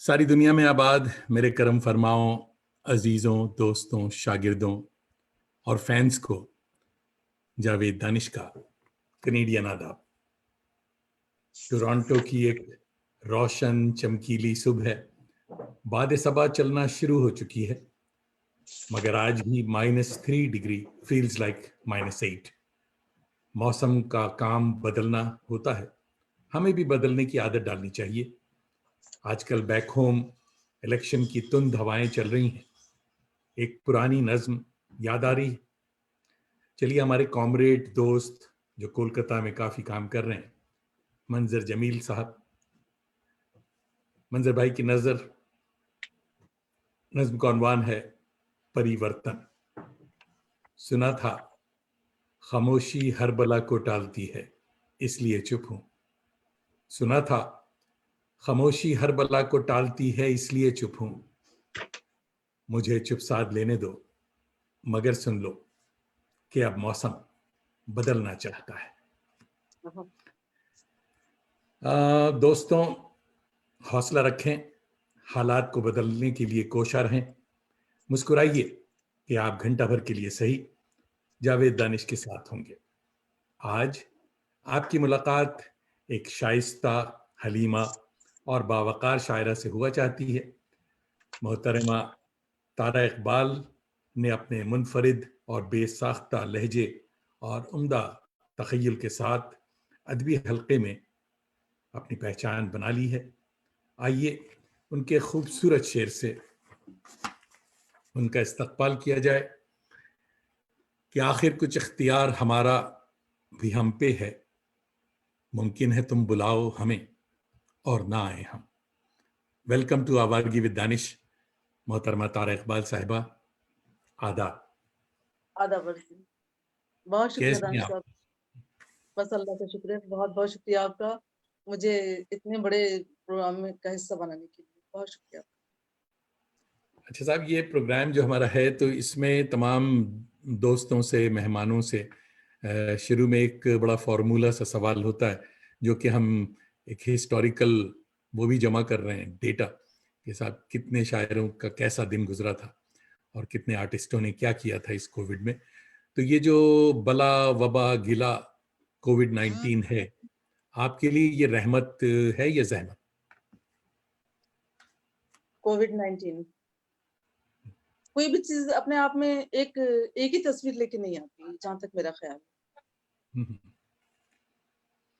सारी दुनिया में आबाद मेरे करम फरमाओं अजीज़ों, दोस्तों, शागिर्दों और फैंस को जावेद दानिश का कनेडियन आदाब। टोरंटो की एक रोशन चमकीली सुबह बाद सबा चलना शुरू हो चुकी है, मगर आज भी -3 डिग्री फील्स लाइक -8। मौसम का काम बदलना होता है, हमें भी बदलने की आदत डालनी चाहिए। आजकल बैक होम इलेक्शन की तुंद हवाएं चल रही हैं। एक पुरानी नज्म याद आ रही है। चलिए, हमारे कॉमरेड दोस्त जो कोलकाता में काफी काम कर रहे हैं, मंजर जमील साहब, मंजर भाई की नज्म का उन्वान है परिवर्तन। सुना था खामोशी हर बला को टालती है, इसलिए चुप हूं। सुना था खामोशी हर बला को टालती है, इसलिए चुप हूं। मुझे चुप साध लेने दो, मगर सुन लो कि अब मौसम बदलना चाहता है। दोस्तों, हौसला रखें, हालात को बदलने के लिए कोशा रहें। मुस्कुराइए कि आप घंटा भर के लिए सही जावेद दानिश के साथ होंगे। आज आपकी मुलाकात एक शाइस्ता, हलीमा और बावकार शायरा से हुआ चाहती है। मोहतरमा तारा इकबाल ने अपने मुनफरिद और बेसाख्ता लहजे और उम्दा तखय्युल के साथ अदबी हल्के में अपनी पहचान बना ली है। आइए उनके खूबसूरत शेर से उनका इस्तकबाल किया जाए कि आखिर कुछ इख्तियार हमारा भी हम पे है, मुमकिन है तुम बुलाओ हमें और ना आए हम। वेलकम टू आवारगी विद दानिश, मोहतरमा तारा इकबाल साहिबा, आदाब। आदाब। बहुत शुक्रिया कैसे हैं दानिश आप? साहब। बस अल्लाह का शुक्र है, बहुत बहुत शुक्रिया आपका मुझे इतने बड़े प्रोग्राम में का हिस्सा बनाने के लिए। बहुत शुक्रिया। अच्छा साहब, ये प्रोग्राम जो हमारा है तो इसमें तमाम दोस्तों से, मेहमानों से शुरू में एक बड़ा फार्मूला सा सवाल होता है, जो कि हम एक हिस्टोरिकल वो भी जमा कर रहे हैं, डेटा के साथ, कितने शायरों का कैसा दिन गुजरा था और कितने आर्टिस्टों ने क्या किया था इस कोविड में। तो ये जो बला वबा गिला कोविड-19 है, आपके लिए ये रहमत है या जहमत? कोविड-19 कोई भी चीज अपने आप में एक ही तस्वीर लेके नहीं आती, जहां तक मेरा ख्याल है। हम्म,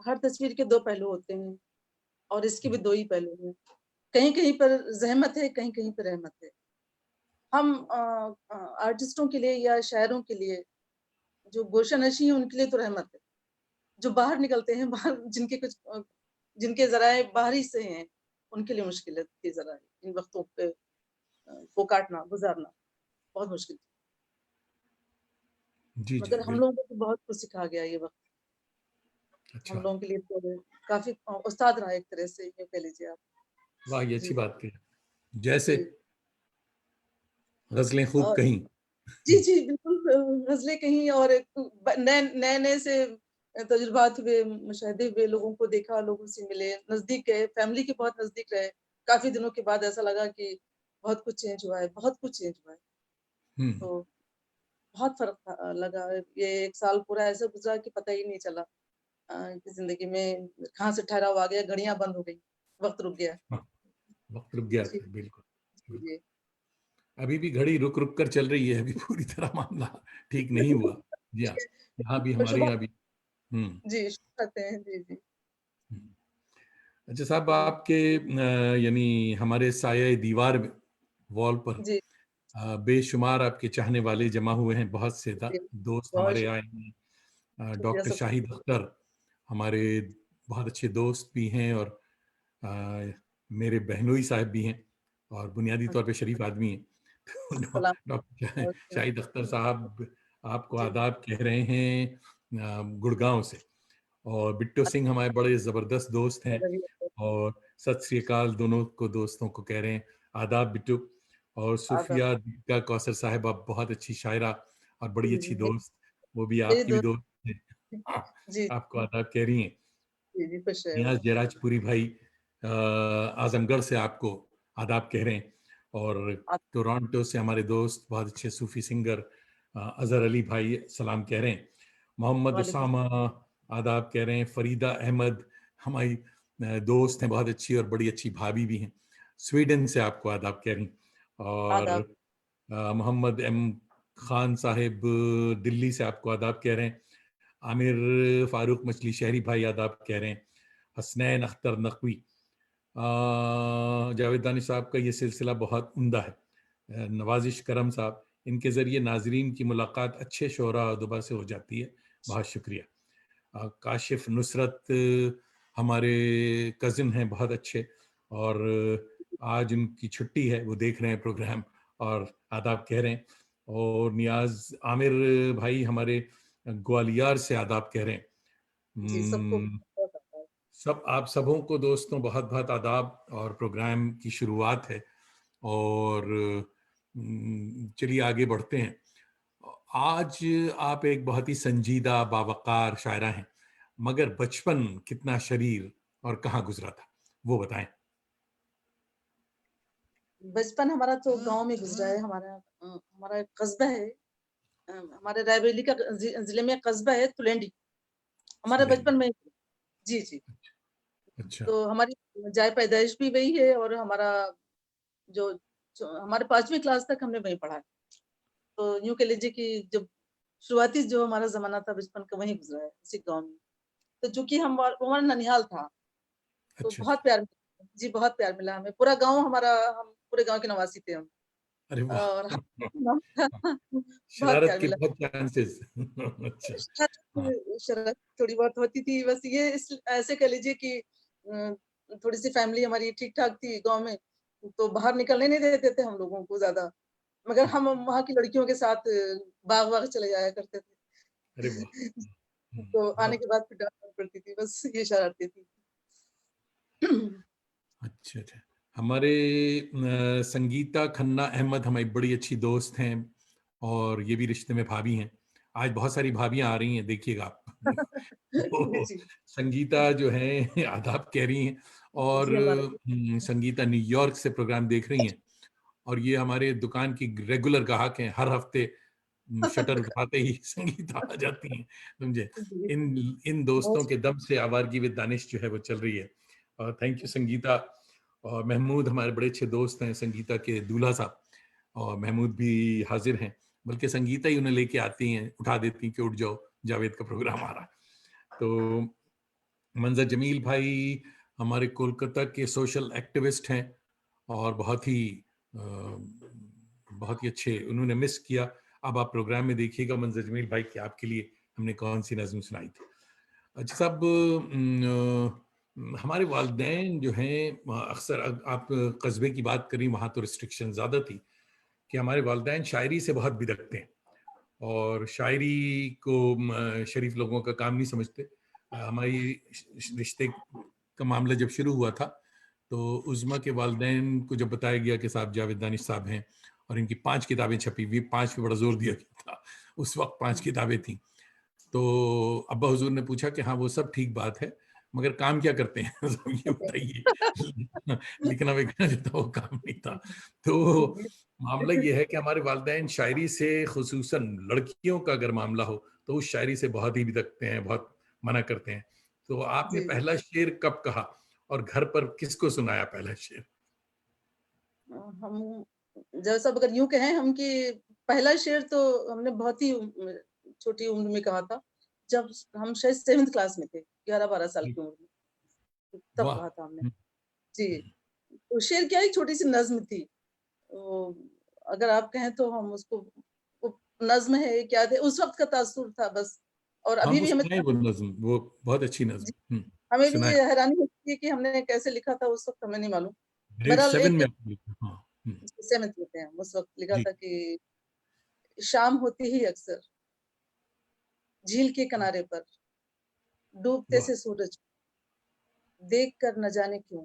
हर तस्वीर के दो पहलू होते हैं और इसके भी दो ही पहलू हैं। कहीं कहीं पर जहमत है, कहीं कहीं पर रहमत है। हम आर्टिस्टों के लिए या शायरों के लिए, जो गोशानशी है उनके लिए तो रहमत है। जो बाहर निकलते हैं, बाहर जिनके ज़राए बाहरी से हैं, उनके लिए मुश्किल है ये ज़रा इन वक़्तों पे को काटना, गुज़ारना बहुत मुश्किल। जी जी, मगर हम बिल्कुल। लोगों को तो बहुत कुछ सिखा गया ये वक़्त। हम अच्छा, लोगों के लिए तो काफ़ी उस्ताद रहा एक तरह से, यूँ कह लीजिए आप। वाह, ये अच्छी जी, बात है। जैसे जी। गजलें खूब और कहीं। जी, जी, बिल्कुल ग़ज़लें कहीं और एक नए-नए से तजुर्बात हुए, मुशाहिदे हुए, लोगों को देखा, लोगों से मिले, नज़दीक गए, फैमिली के बहुत नज़दीक रहे। काफ़ी दिनों के बाद ऐसा लगा कि बहुत कुछ चेंज हुआ है, बहुत कुछ चेंज हुआ है। हम्म, तो बहुत फ़र्क लगा। ये 1 साल पूरा ऐसे गुज़रा कि पता ही नहीं चला कि ज़िंदगी में कहाँ से ठहराव आ गया, घड़ियाँ बंद हो गई, वक़्त रुक गया। हाँ, वक्त रुक गया जी, था, बिल्कुल जी, बिल्कुल। जी। अभी भी घड़ी रुक रुक कर चल रही है, अभी पूरी तरह मामला ठीक नहीं हुआ। जी हाँ, यहाँ भी, तो हमारे शुभ यहाँ भी। हम्म जी, शुभ करते हैं। जी, जी। हम्म। अच्छा साहब, जी, आपके यानी हमारे साये दीवार वॉल पर जी, बेशुमार आपके चाहने वाले जमा हुए हैं, बहुत से शुक्रिया। दोस्त बहुत हमारे आए हैं। शुक्रिया डॉक्टर सबका। शाहिद अख्तर हमारे बहुत अच्छे दोस्त भी हैं, और अ, मेरे बहनोई साहब भी हैं, और बुनियादी तौर पे शरीफ आदमी हैं। तो सलाम। डॉक्टर बहुत शाहिद अख्तर साहब आपको जी, आदाब कह रहे हैं गुड़गांव से। और बिट्टू सिंह हमारे बड़े ज़बरदस्त दोस्त हैं, और सत श्री अकाल दोनों को, दोस्तों को कह रहे हैं आदाब बिट्टू। और आदाब। सूफिया दीपिका कौसर साहब, आप बहुत अच्छी शायरा और बड़ी जी, अच्छी जी, दोस्त, वो भी मेरी आपकी भी दोस्त। दोस्त हैं। हाँ, जी, आपको आदाब कह रही हैं। जी, जी, खुश रहे वो। नियाज जयराजपुरी भाई आजमगढ़ से आपको आदाब कह रहे हैं। और टोरंटो से हमारे दोस्त बहुत अच्छे सूफी सिंगर अजहर अली भाई सलाम कह रहे हैं। मोहम्मद वालेकुम। उसामा आदाब कह रहे हैं। फरीदा अहमद हमारी दोस्त हैं, बहुत अच्छी और बड़ी अच्छी भाभी भी हैं। स्वीडन से आपको आदाब कह रही। और आदाब। मोहम्मद एम खान साहिब दिल्ली से आपको आदाब कह रहे हैं। आमिर फारूक मछली शहरी भाई आदाब कह रहे हैं। हसनैन अख्तर नकवी, जावेद दानिश साहब का ये सिलसिला बहुत उम्दा है। नवाजिश करम साहब, इनके ज़रिए नाजरीन की मुलाकात अच्छे शोरा दुबा से हो जाती है, बहुत शुक्रिया। काशिफ नुसरत हमारे कज़न हैं बहुत अच्छे, और आज उनकी छुट्टी है, वो देख रहे हैं प्रोग्राम और आदाब कह रहे हैं। और नियाज आमिर भाई हमारे ग्वालियर से आदाब कह रहे हैं। जी, सबको हम्म, बहुत आदाब। सब आप सबों को दोस्तों बहुत बहुत आदाब। और प्रोग्राम की शुरुआत है, और चलिए आगे बढ़ते हैं। आज आप एक बहुत ही संजीदा बावकार शायरा हैं, मगर बचपन कितना शरीर और कहाँ गुजरा था, वो बताएं। बचपन हमारा तो गाँव में गुज़रा है। हमारा एक कस्बा है, हमारे रायबरेली का ज़िले में कस्बा है तुलेंडी। हमारा सुलेंडी। बचपन में जी, जी। अच्छा। तो हमारी जाए पैदाइश भी वही है, और हमारा जो जो हमारे 5वीं क्लास तक हमने वहीं पढ़ा है। तो यूँ कह लीजिए कि जब शुरुआती जो हमारा ज़माना था बचपन का वहीं गुज़रा है, उसी गाँव में। तो चूँकि वो हमारा ननिहाल था, तो अच्छा बहुत अच्छा। प्यार जी, बहुत प्यार मिला हमें। पूरा गाँव हमारा, हम पूरे गाँव के निवासी थे हम। अरे वाह। और बहुत शरारत प्यार के मिला। बहुत चांसेस। अच्छा। हाँ। शरारत थोड़ी बहुत होती थी, बस ये इस ऐसे कह लीजिए कि थोड़ी-सी फैमिली हमारी ठीक-ठाक थी गाँव में, तो बाहर निकलने नहीं देते थे हम लोगों को ज़्यादा। मगर हम वहाँ की लड़कियों के साथ बाग-वाग चले जाया करते थे। अरे वाह। तो आने बहुत के बाद फिर डाँट पड़ती थी, बस ये शरारतें थी। अच्छा अच्छा। हमारे संगीता खन्ना अहमद हमारी बड़ी अच्छी दोस्त हैं, और ये भी रिश्ते में भाभी हैं। आज बहुत सारी भाभियां आ रही हैं, देखिएगा आप। जी, तो जी। संगीता जो है आदाब कह रही हैं। और जी, हमारा संगीता न्यूयॉर्क से प्रोग्राम देख रही हैं, और ये हमारे दुकान की रेगुलर ग्राहक हैं। हर हफ्ते शटर उठाते ही संगीता आ जाती हैं, समझे। जी, इन इन दोस्तों बहुत के दम से आवारगी विद दानिश जो है वो चल रही है। और थैंक यू संगीता। और महमूद हमारे बड़े अच्छे दोस्त हैं, संगीता के दूल्हा साहब, और महमूद भी हाजिर हैं। बल्कि संगीता ही उन्हें लेके आती हैं, उठा देती हैं कि उठ जाओ, जावेद का प्रोग्राम आ रहा है। तो मंजर जमील भाई हमारे कोलकाता के सोशल एक्टिविस्ट हैं, और बहुत ही अच्छे, उन्होंने मिस किया। अब आप प्रोग्राम में देखिएगा मंजर जमील भाई कि आपके लिए हमने कौन सी नज़म सुनाई थी। अच्छा साहब, हमारे वालिदैन जो हैं, अक्सर आप कस्बे की बात करें, वहाँ तो रिस्ट्रिक्शन ज़्यादा थी, कि हमारे वालिदैन शायरी से बहुत बिदकते हैं, और शायरी को शरीफ लोगों का काम नहीं समझते। हमारी रिश्ते का मामला जब शुरू हुआ था, तो उज़्मा के वालिदैन को जब बताया गया कि साहब जावेद दानिश साहब हैं, और इनकी 5 किताबें छपी हुई, 5 पे बड़ा जोर दिया गया था, उस वक्त 5 किताबें थी। तो अब्बा हुजूर ने पूछा कि हाँ वो सब ठीक बात है, मगर काम क्या करते हैं? सब ये बताइए। लिखना विखना जो था वो काम नहीं था। तो मामला ये है कि हमारे वालिदैन शायरी से, खुसूसन लड़कियों का अगर मामला हो, तो उस शायरी से बहुत ही बिदकते हैं, बहुत मना करते हैं। तो आपने जी, पहला शेर कब कहा, और घर पर किसको सुनाया पहला शेर? हम जैसा अगर यूँ कहें हम कि पहला शेर तो हमने बहुत ही छोटी उम्र में कहा था, जब हम शायद 7th क्लास में थे, 11-12 साल जी। की उम्र में, तब वाह। कहा था हमने। हम्म, जी, तो शेर क्या, एक छोटी-सी नज़्म थी। वो अगर आप कहें तो हम उसको, वो नज़्म है क्या थे, उस वक़्त का तासुर था बस। और हाँ अभी वो भी हमें सुनाए, वो नज्म वो बहुत अच्छी नज्म। जी, हमें भी सुनाए। हैरानी होती है कि हमने कैसे लिखा था उस वक़्त, हमें नहीं मालूम। ग्रेड बहरहाल 7 एक में आपने लिखा, हाँ। 7th में थे हम, उस वक़्त लिखा जी। था कि शाम होती ही अक्सर झील के किनारे पर डूबते वाह। से सूरज देख कर न जाने क्यों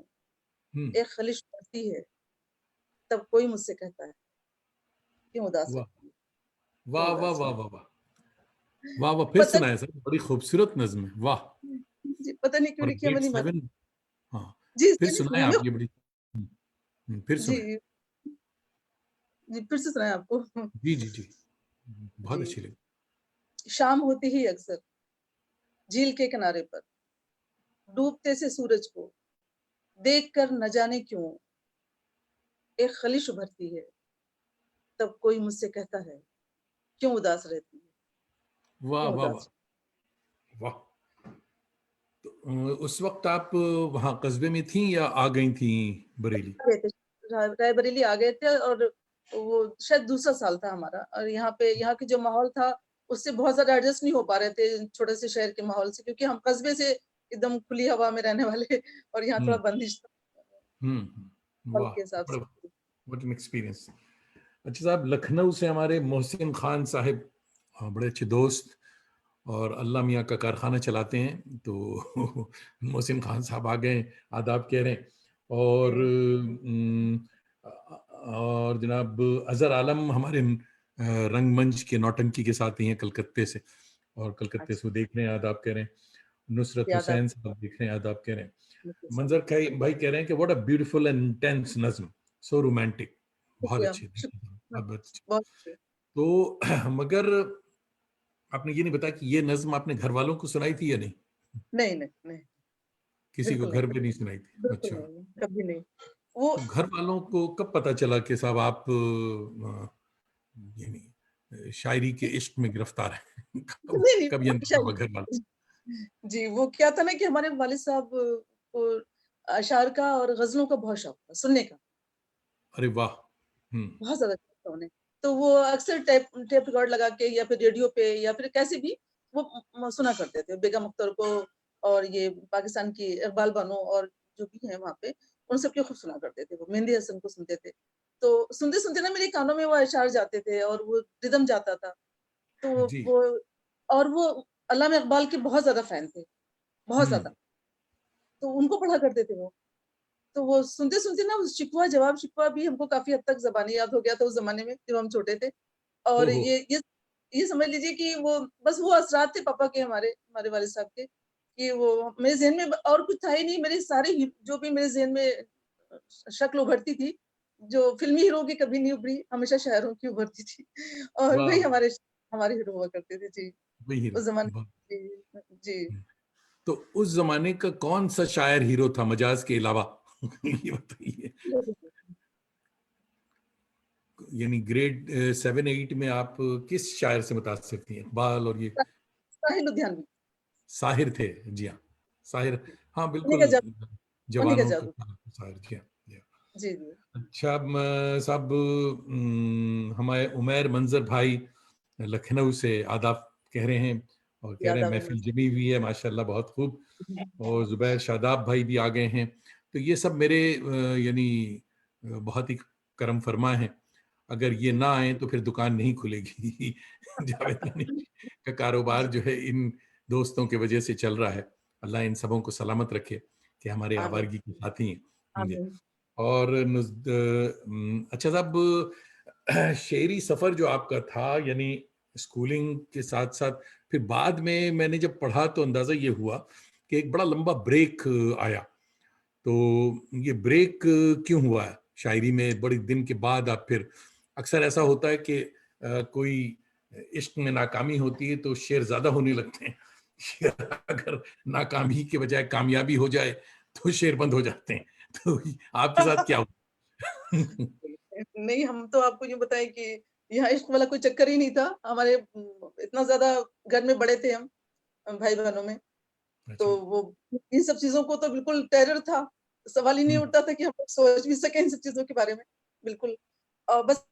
हम्म। एक ख़लिश उड़ती है, तब कोई मुझसे कहता है क्यों उदास वाह रहती है, क्यों वाह वाह उदास वाह रहती वाह वाह। वाह वाह, है। फिर पता सुनाए सर, बड़ी खूबसूरत नज्म है, वाह। जी, पता नहीं क्यों और लिखी, हमें ग्रेड नहीं मालूम। 7। हाँ। जी, फिर 7th में सुनाए हमें आप ये बड़ी। फिर जी, सुनाएँ। जी, फिर से सुनाएँ आपको? जी, जी, जी। बहुत जी, अच्छी लगी। शाम होती ही अक्सर झील के किनारे पर डूबते से सूरज को देखकर न जाने क्यों एक ख़लिश उभरती है, तब कोई मुझसे कहता है, "क्यों उदास रहती है? वाह, क्यों वाह, वाह! उदास?" वाह! तो उस वक़्त आप वहाँ कस्बे में थीं या आ गई थीं बरेली? आ गए थे, रायबरेली आ गए थे और वो शायद दूसरा साल था हमारा और यहाँ पे यहाँ के जो माहौल था, उससे बहुत ज़्यादा एडजस्ट नहीं हो पा रहे थे, छोटे से शहर के माहौल से क्योंकि हम कस्बे से एकदम खुली हवा में रहने वाले और यहाँ थोड़ा हुँ, बंदिश था, हुँ, हुँ। माहौल वाह! के हिसाब बड़ा से। What an experience. अच्छा साहब, लखनऊ से हमारे मोहसिन खान साहिब बड़े अच्छे दोस्त और अल्लाह मियाँ का कारखाना चलाते हैं, तो मोहसिन खान साहब आ गए, आदाब कह रहे हैं। और जी, और जनाब अज़हर आलम हमारे रंगमंच के नौटंकी के साथ ही हैं कलकत्ते से, और कलकत्ते अच्छा, से वो देख रहे हैं, आदाब कह रहे हैं। नुसरत याद हुसैन आता साहब देख रहे हैं, आदाब कह रहे हैं। है मंजर भाई भाई कह रहे हैं कि what a beautiful and intense नज्म, सो रोमांटिक। बहुत शुक्रिया, अच्छे, शुक्रिया, बहुत अच्छे। बहुत शुक्रिया। तो मगर आपने ये नहीं बताया कि ये नज्म आपने घर वालों को सुनाई थी या नहीं? नहीं, नहीं, नहीं, किसी को बिल्कुल नहीं, घर पे नहीं सुनाई थी? बिल्कुल अच्छा। नहीं, कभी नहीं। वो तो घर वालों को कब पता चला कि साहब आप यानी शायरी के इश्क में गिरफ्तार हैं? कब नहीं, नहीं, कब ये अंदाज़ा हुआ घर वालों? हमेशा जी, वो क्या था ना कि हमारे वालिद साहब को अशआर का और ग़ज़लों का बहुत शौक था, सुनने का, अरे वाह! हुँ, बहुत ज़्यादा शौक था उन्हें। तो वो अक्सर टेप टेप रिकॉर्ड लगा के या फिर रेडियो पे या फिर कैसे भी वो सुना करते थे। बेगम अख्तर को और ये पाकिस्तान की इकबाल बानो और जो भी हैं वहाँ पे, उन सबको खूब सुना करते थे वो, मेहंदी हसन को सुनते थे। तो सुनते-सुनते ना मेरे कानों में वो अशआर जाते थे और वो रिदम जाता था। तो जी। वो और वो अल्लामा इकबाल के बहुत ज़्यादा फ़ैन थे, बहुत हुँ, ज़्यादा। तो उनको पढ़ा करते थे वो। तो वो सुनते-सुनते ना वो शिकवा जवाब शिकवा भी हमको काफ़ी हद तक ज़बानी याद हो गया था उस ज़माने में जब हम छोटे थे। और ओहो! ये समझ लीजिए कि वो बस वो असरात थे पापा के हमारे वालिद साहब के, कि वो मेरे ज़हन में और कुछ था ही नहीं, मेरे सारे ही जो भी मेरे ज़हन में शक्ल उभरती थी, जो फ़िल्मी हीरो की कभी नहीं उभरी, हमेशा शायरों की उभरती थी और वाह! वही हमारे हीरो हुआ करते थे। जी, वही हीरो। उस ज़माने वाह! जी, जी। हुँ। तो उस ज़माने का कौन-सा शायर हीरो था मजाज के अलावा? ये बताइए। यानी ग्रेड 7-8 में आप किस शायर से मुतासिर थी? इकबाल और ये साहिल लुधियानवी, साहिर थे। जी हाँ, साहिर। हाँ, उन्हीं का बिल्कुल उन्हीं का जवानों का जादू। साहिर। जी हाँ, जी हाँ। जी, जी। अच्छा साहब, हमारे उमैर मंज़र भाई लखनऊ से आदाब कह रहे हैं और कह रहे याद हैं आ गई महफ़िल मुझे। जमी हुई है माशाअल्लाह बहुत खूब। और ज़ुबैर शादाब भाई भी आ गए हैं। तो ये सब मेरे यानी बहुत ही करम फरमा हैं। अगर ये ना आएँ तो फिर दुकान नहीं खुलेगी। जावेद अली का कारोबार जो है इन दोस्तों की वजह से चल रहा है। अल्लाह इन सबों को सलामत रखे कि हमारे आमीन, आवारगी के साथी हैं। जी। आमीन। और अच्छा साहब, शेरी सफ़र जो आपका था यानी स्कूलिंग के साथ-साथ फिर बाद में मैंने जब पढ़ा तो अंदाज़ा ये हुआ कि एक बड़ा लंबा ब्रेक आया। तो ये ब्रेक क्यों हुआ है? शायरी में बड़े दिन के बाद आप फिर अक्सर ऐसा होता है कि कोई इश्क में नाकामी होती है तो शेर ज़्यादा होने लगते हैं। अगर नाकामी के बजाय कामयाबी हो जाए तो शेर बंद हो जाते हैं। तो आपके साथ क्या हुआ? नहीं, हम तो आपको यूँ बताएँ कि यहाँ इश्क वाला कोई चक्कर ही नहीं था। हमारे इतना ज़्यादा घर में बड़े थे हम भाई-बहनों में, अच्छा। तो वो इन सब चीज़ों को तो बिल्कुल टेरर था। सवाल ही नहीं हुँ, उठता था कि हम लोग सोच भी सकें इन सब चीज़ों के बारे में, बिल्कुल। बस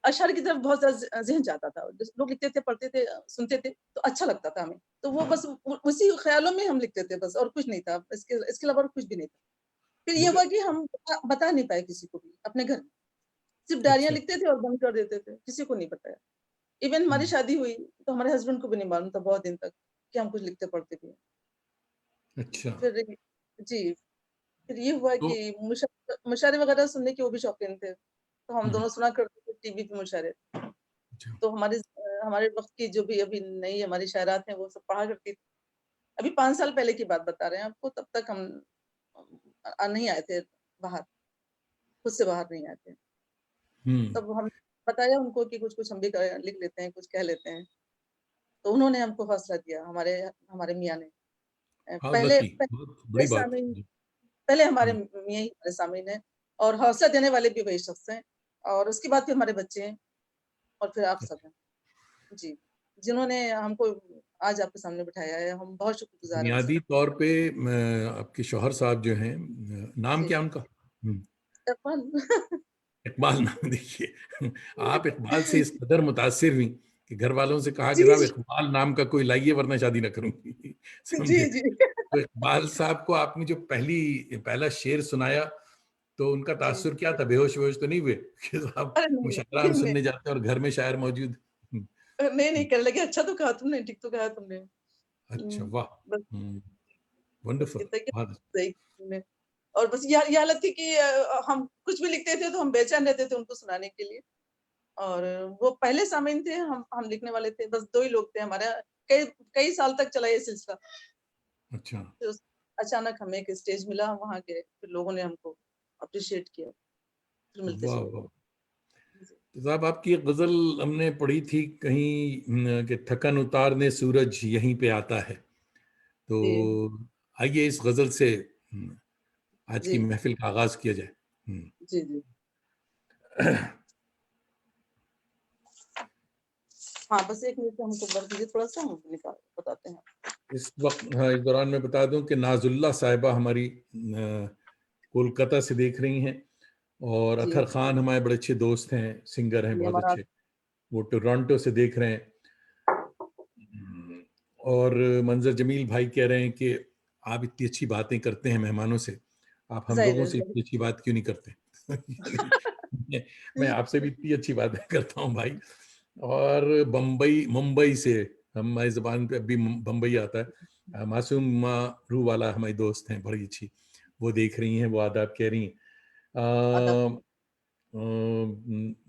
अशआर की तरफ बहुत ज़्यादा ज़हन जाता था। जैसे लोग लिखते थे, पढ़ते थे, सुनते थे, तो अच्छा लगता था हमें। तो वो बस उसी ख़्यालों में हम लिखते थे बस और कुछ नहीं था। इसके अलावा और कुछ भी नहीं था। फिर ये हुआ मगर कि हम बता नहीं पाए किसी को भी अपने घर में। सिर्फ़ डायरियाँ अच्छा। लिखते थे और बंद कर देते थे, किसी को नहीं बताया। इवन हमारी हुँ, शादी हुई, तो हमारे हस्बैंड को भी नहीं मालूम था बहुत दिन तक कि हम कुछ लिखते पढ़ते भी हैं। अच्छा। फिर जी, फिर ये हुआ तो कि मुशायरे वग़ैरह सुनने के वो भी शौकीन थे, तो हम हुँ, दोनों सुना करते थे टीवी पे मुशायरे। अच्छा। तो हमारे वक़्त की जो भी अभी नई हमारी शायरात हैं, वो सब पढ़ा करती थी। अभी 5 साल पहले की बात बता रहे हैं आपको, तब तक हम नहीं आए थे बाहर, खुद से बाहर नहीं आए थे। हम्म। तब हम बताया उनको कि कुछ-कुछ हम भी लिख लेते हैं, कुछ कह लेते हैं। तो उन्होंने हमको हौसला दिया, हमारे हमारे मियाँ ने। हाउ पहले लकी, बहुत पहले बड़ी बात सामीन है। पहले हमारे हम्म। मियाँ ही हमारे सामीन हैं और हौसला देने वाले भी वही शख्स हैं और उसके बाद फिर हमारे बच्चे हैं और फिर आप सब हैं। जी, जिन्होंने हमको आज आपके सामने बिठाया है, हम बहुत शुक्रगुज़ार हैं उनके। बुनियादी तौर पे आपके शौहर साहब जो हैं, नाम जी, क्या उनका? इरफान। इकबाल नाम। देखिए, आप इकबाल से इस कदर मुतासिर हुई कि घर वालों से कहा कि जी, साहब जी। इकबाल नाम का कोई लाइए वरना शादी ना करूंगी। जी, समझे? जी। तो इकबाल साहब को आपने जो पहला शेर सुनाया, तो उनका जी। तासुर क्या था? बेहोश वेहोश तो नहीं हुए कि साहब अरे नहीं, मुशायरा हम नहीं, सुनने जाते हैं और घर में शायर मौजूद? नहीं, नहीं कहने लगे अच्छा तो कहा तुमने, ठीक तो कहा तुमने। अच्छा, वाह। बस बस वंडरफुल। इतना ही बहुत सही कहा तुमने। और बस ये हालत थी कि हम कुछ भी लिखते थे तो हम बेचैन रहते थे उनको सुनाने के लिए। और वो पहले सामीन थे, हम लिखने वाले थे, बस 2 ही लोग थे हमारा। कई कई साल तक चला ये सिलसिला। अच्छा। फिर अचानक हमें एक स्टेज मिला वहाँ के, फिर लोगों ने हमको अप्रिशिएट किया, फिर मिलते वाह चले वाह। गए। जी, तो साहब, आपकी एक गजल हमने पढ़ी थी कहीं, कि थकन उतारने सूरज यहीं पे आता है। तो जी, आइए इस गजल से आज की जी, महफिल का आगाज किया जाए। जी, जी। हाँ, बस 1 मिनट हमको वर्क दीजिए थोड़ा-सा, हम निकाल बताते हैं। इस वक्त, हाँ, इस दौरान मैं बता दूं कि नाजुल्ला साहिबा हमारी कोलकाता से देख रही हैं, और जी, अतर खान हमारे बड़े अच्छे दोस्त हैं, सिंगर हैं जी, बहुत हमारा अच्छे, वो टोरंटो से देख रहे हैं। और मंजर जमील भाई कह रहे हैं कि आप इतनी अच्छी बातें करते हैं मेहमानों से, आप हम ज़ाहिर लोगों है, से ज़ाहिर इतनी अच्छी बात क्यों नहीं करते? यानी मैं आपसे भी इतनी अच्छी बातें करता हूँ भाई। और बम्बई मुंबई से, हमारी जबान पे अभी बम्बई आता है, मासूम रूह वाला हमारी दोस्त हैं बड़ी अच्छी, वो देख रही हैं, वो आदाब कह रही हैं। अदब। अ,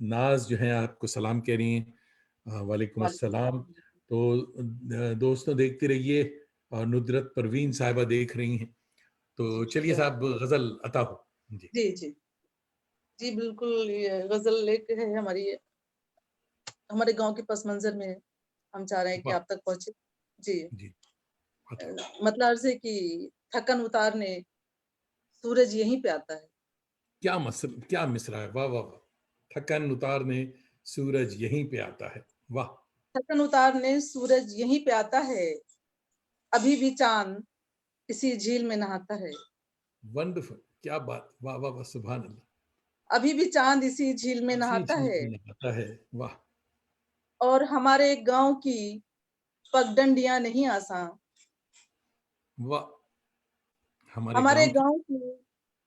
नाज जो है आपको सलाम कह रही हैं। वालेकुम वालेकुम अस्सलाम। सलाम। तो दोस्तों देखते रहिए, और नुदरत परवीन साहिबा देख रही हैं। तो जी, चलिए शुक्रिया। साहब, गजल अता हो। जी। जी, जी। जी, बिल्कुल, ये गज़ल एक है हमारे गाँव के पस मंज़र में है। हम चाह रहे हैं कि वाह। आप तक पहुँचे। जी, जी, अता। मतलब अर्ज़ है कि थकन उतारने सूरज यहीं पे आता है। क्या मिसरा है, वाह वाह वाह। थकन उतारने सूरज यहीं पे आता है, वाह। थकन उतारने सूरज यहीं पे आता है, अभी भी चाँद इसी झील में नहाता है। वंडरफुल, क्या बात, वाह वाह वाह, सुभान अल्लाह। अभी भी चाँद इसी झील में इसी नहाता चीज है में आता है, वाह। और हमारे गाँव की पगडंडियाँ नहीं आसान। वाह, हमारे हमारे गांव की। गाँव की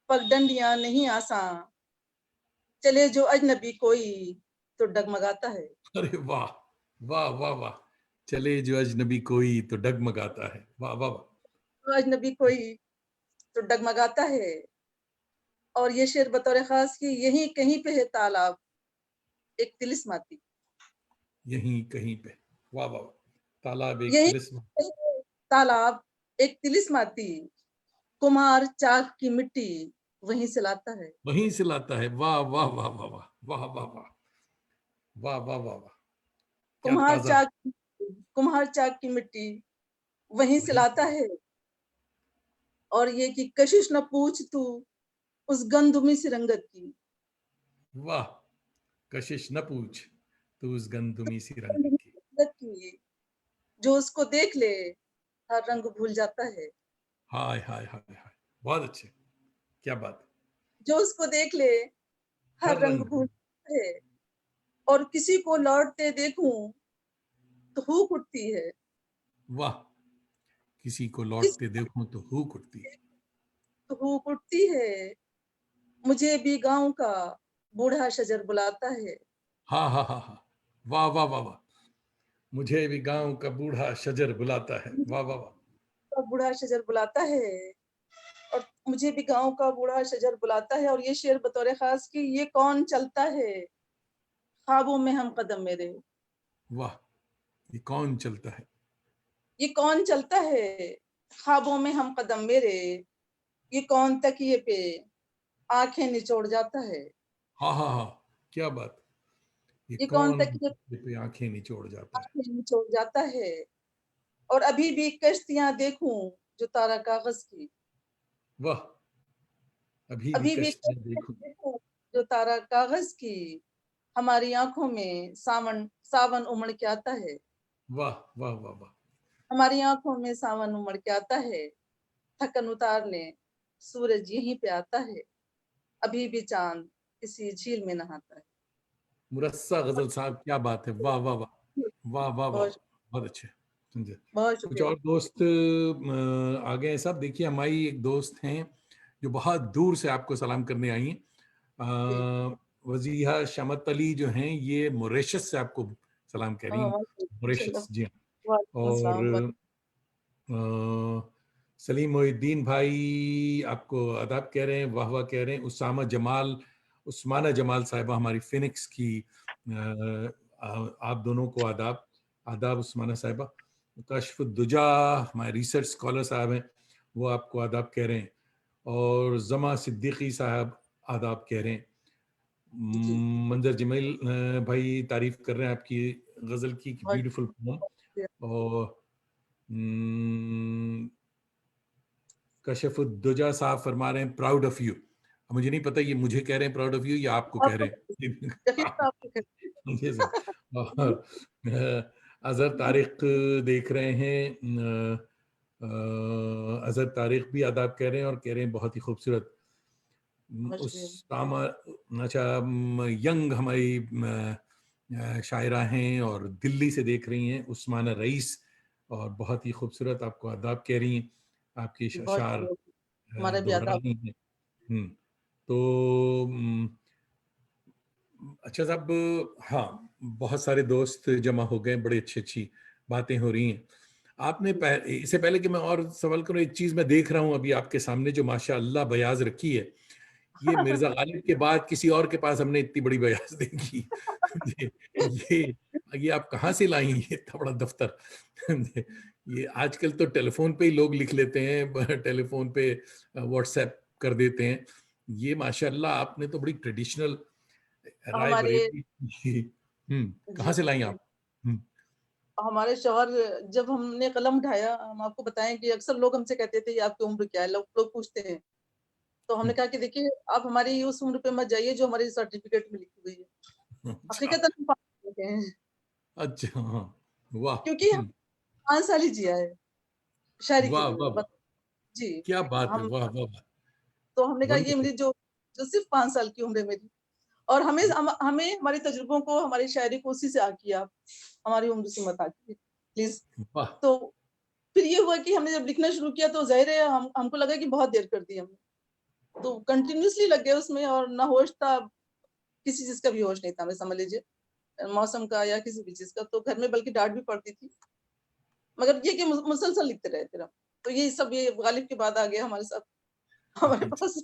पगडंडियाँ नहीं आसान, चले जो अजनबी कोई तो डगमगाता है। अरे वाह, वाह वाह वाह। चले जो अजनबी कोई तो डगमगाता है, वाह वाह वाह। तो अजनबी कोई तो डगमगाता है। और ये शेर बतौर ख़ास कि यहीं कहीं पे है तालाब, एक तिलिस्माती। यहीं कहीं पे, वाह वाह वाह। तालाब एक यहीं तिलिस्म। कहीं पे तालाब, एक तिलिस्माती, कुम्हार चाक की मिट्टी वहीं से लाता है। वहीं से लाता है, वाह वाह वाह वाह वाह, वाह वाह वाह, वाह वाह वाह वाह। क्या कुम्हार ताजा। चाक कुम्हार चाक की मिट्टी वहीं से वहीं लाता से। है। और ये कि कशिश न पूछ तू उस गंधुमी सी रंगत की। वाह। कशिश न पूछ तू उस गंदुमी सी रंग गंधुमी की। सी रंगत की, जो उसको देख ले हर रंग भूल जाता है। हाय हाय हाय हाय, बहुत अच्छे, क्या बात। जो उसको देख ले हर हर रंग रंग। भूल जाता है। और किसी को लौटते देखूं तो हूक उठती है। वाह। किसी को किसी लौटते देखूं तो हूक उठती है। को हूक उठती है। मुझे भी गांव का बूढ़ा शजर बुलाता है। हाँ हाँ हाँ हाँ, वाह वाह वाह वाह। मुझे भी गांव का बूढ़ा शजर बुलाता है, वाह वाह वाह। का बूढ़ा शजर बुलाता है। और मुझे भी गांव का बूढ़ा शजर बुलाता है। और ये शेर बतौर खास कि ये कौन चलता है ख्वाबों में हम कदम मेरे। वाह, ये कौन चलता है। ये कौन चलता है ख्वाबों में हम कदम मेरे। ये कौन तकिए पे आंखें निचोड़ जाता है, हाँ हाँ हाँ, क्या बात। ये ये कौन कौन तकिए पे आंखें निचोड़ पे जाता है। आंखें निचोड़ जाता है, और अभी भी कश्तियां देखूं जो तारा कागज की, वाह, अभी भी अभी भी कश्तियां कश्तियां देखूं। देखूं जो तारा कागज की, हमारी आंखों में सावन सावन उमड़ के आता है, वाह वाह वाह वाह। हमारी आंखों में सावन उमड़ के आता है, थकन उतारने सूरज यहीं पे आता है, अभी भी चांद किसी झील में नहाता है। मुरस्सा गजल साहब, क्या बात है, वाह वाह वाह। वाह वाह वाह, बहुत बहुत अच्छे। समझे। बहुत कुछ शुक्रिया। और दोस्त आ गए हैं सब। देखिए, हमारी एक दोस्त हैं जो बहुत दूर से आपको सलाम करने आई हैं। जी। वजीहा शमत अली जो हैं, ये मॉरिशस से आपको सलाम कह रही हैं। चलो, मॉरिशस, जी हाँ। वालेकुम अस्सलाम। और सलीम मोहिद्दीन भाई आपको आदाब कह रहे हैं, वाह वाह कह रहे हैं। उस्माना जमाल साहिबा हमारी फिनिक्स की, आप दोनों को आदाब। आदाब उस्माना साहिबा। कशफुद्दुजा हमारे रिसर्च स्कॉलर साहब हैं, वो आपको आदाब कह रहे हैं। और जमा सिद्दीकी साहब आदाब कह रहे हैं। जी, मंजर जमील भाई तारीफ कर रहे हैं आपकी गजल की, बहुत ब्यूटीफुल पोम। शुक्रिया। और हम्म, कशफुद्दुजा साहब फरमा रहे हैं प्राउड ऑफ यू। मुझे नहीं पता ये मुझे कह रहे हैं प्राउड ऑफ यू या आपको कह आपको रहे हैं। यकीन तो आपको जी सर। और अजहर तारिक देख रहे हैं। अजहर तारिक भी आदाब कह रहे हैं और कह रहे हैं बहुत ही खूबसूरत। बहुत उस शुक्रिया। तामा, अच्छा, यंग हमारी शायरा हैं और दिल्ली से देख रही हैं, उस्माना रईस, और बहुत ही खूबसूरत आपको आदाब कह रही हैं। आपकी बहुत अशार शुक्रिया। हमारा भी दोहरा आदाब। रही हैं। हम्म, तो अच्छा साहब, हाँ, बहुत सारे दोस्त जमा हो गए, बड़ी अच्छी अच्छी बातें हो रही हैं। आपने इससे पहले कि मैं और सवाल करूं, एक चीज मैं देख रहा हूं अभी आपके सामने जो माशाअल्लाह बयाज रखी है। ये मिर्जा गालिब के बाद किसी और के पास हमने इतनी बड़ी बयास देखी। ये ये ये आप कहाँ से लाई ये इतना बड़ा दफ्तर। ये आजकल तो टेलीफोन पे ही लोग लिख लेते हैं, टेलीफोन पे व्हाट्सएप कर देते हैं। ये माशाअल्लाह आपने तो बड़ी ट्रेडिशनल राय हमारे बरेली की। कहाँ जी, से लाई आप? हम्म। हमारे शौहर, जब हमने कलम उठाया, हम आपको बताएं कि अक्सर लोग हमसे कहते थे ये आपकी उम्र क्या है, लोग लोग पूछते हैं। तो हमने हम्म, कहा कि देखिए, आप हमारी उस उम्र पे मत जाइए जो हमारी सर्टिफिकेट में लिखी हुई है। अच्छा हकीकत हम 5 साल के हैं, अच्छा, हाँ, वाह। क्योंकि हम 5 साल ही जिया है शायरी की वाह दुनिया वाह में, वाह, जी। क्या बात है, हम वाह वाह वाह। तो हमने कहा ये वंडरफुल। मेरी जो जो सिर्फ 5 साल की उम्र है मेरी, और हमें हमारे तजुर्बों को, हमारी शायरी को उसी से आकिए आप, हमारी उम्र से मत आकिए प्लीज। वाह। तो फिर ये हुआ कि हमने जब लिखना शुरू किया तो ज़ाहिर है हमको लगा कि बहुत देर कर दी हमने, तो कंटिन्यूअसली लग गए उसमें, और ना होश था, किसी चीज का भी होश नहीं था, हमें समझ लीजिए, मौसम का या किसी भी चीज का। तो घर में बल्कि डांट भी पड़ती थी, मगर ये कि मुसलसल लिखते रहे फिर हम। तो ये सब ये गालिब के बाद आ गया हमारे साथ, हमारे पास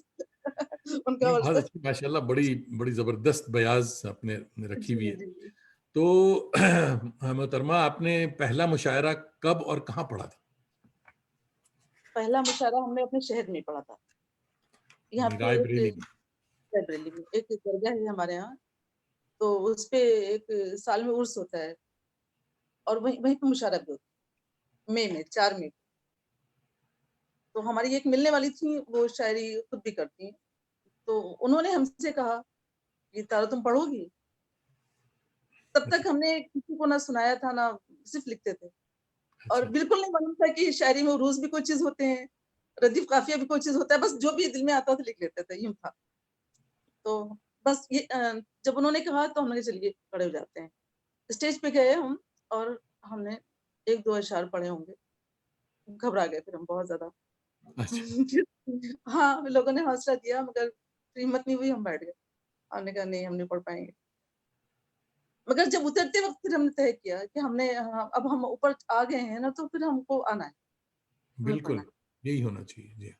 उनका नहीं, बहुत वर्षा। अच्छी माशाल्लाह, बड़ी बड़ी जबरदस्त बयाज आपने रखी जी हुई है। जी। तो मोहतरमा, आपने पहला मुशायरा कब और कहाँ पढ़ा था? पहला मुशायरा हमने अपने शहर में पढ़ा था, यहाँ पे राय एक बरेली में। लाइब्रेरी में एक दरगाह है हमारे यहाँ, तो उस पे एक साल में उर्स होता है, और वहीं वहीं पे मुशायरा भी होता है, मई में 4 मई। तो हमारी एक मिलने वाली थी, वो शायरी खुद भी करती हैं। तो उन्होंने हमसे कहा कि तारा तुम पढ़ोगी। तब अच्छा तक हमने किसी को ना सुनाया था, ना सिर्फ लिखते थे, और अच्छा। बिल्कुल नहीं मालूम था कि शायरी में उरूज भी कोई चीज होते हैं, रदीफ काफिया भी कोई चीज होता है, बस जो भी दिल में आता था लिख लेते थे, यूं था। तो बस ये जब उन्होंने कहा तो हमने कहा चलिए खड़े हो जाते हैं। स्टेज पे गए हम, और हमने एक दो अशआर पढ़े होंगे, घबरा गए फिर हम बहुत ज्यादा। अच्छा हाँ, लोगों ने हौसला दिया, मगर फिर हिम्मत नहीं हुई, हम बैठ गए। हमने कहा नहीं, हम नहीं पढ़ पाएंगे। मगर जब उतरते वक्त फिर हमने तय किया कि हमने, हाँ, अब हम ऊपर आ गए हैं ना, तो फिर हमको आना है, हमें पढ़ना बिल्कुल, है। यही होना चाहिए जी।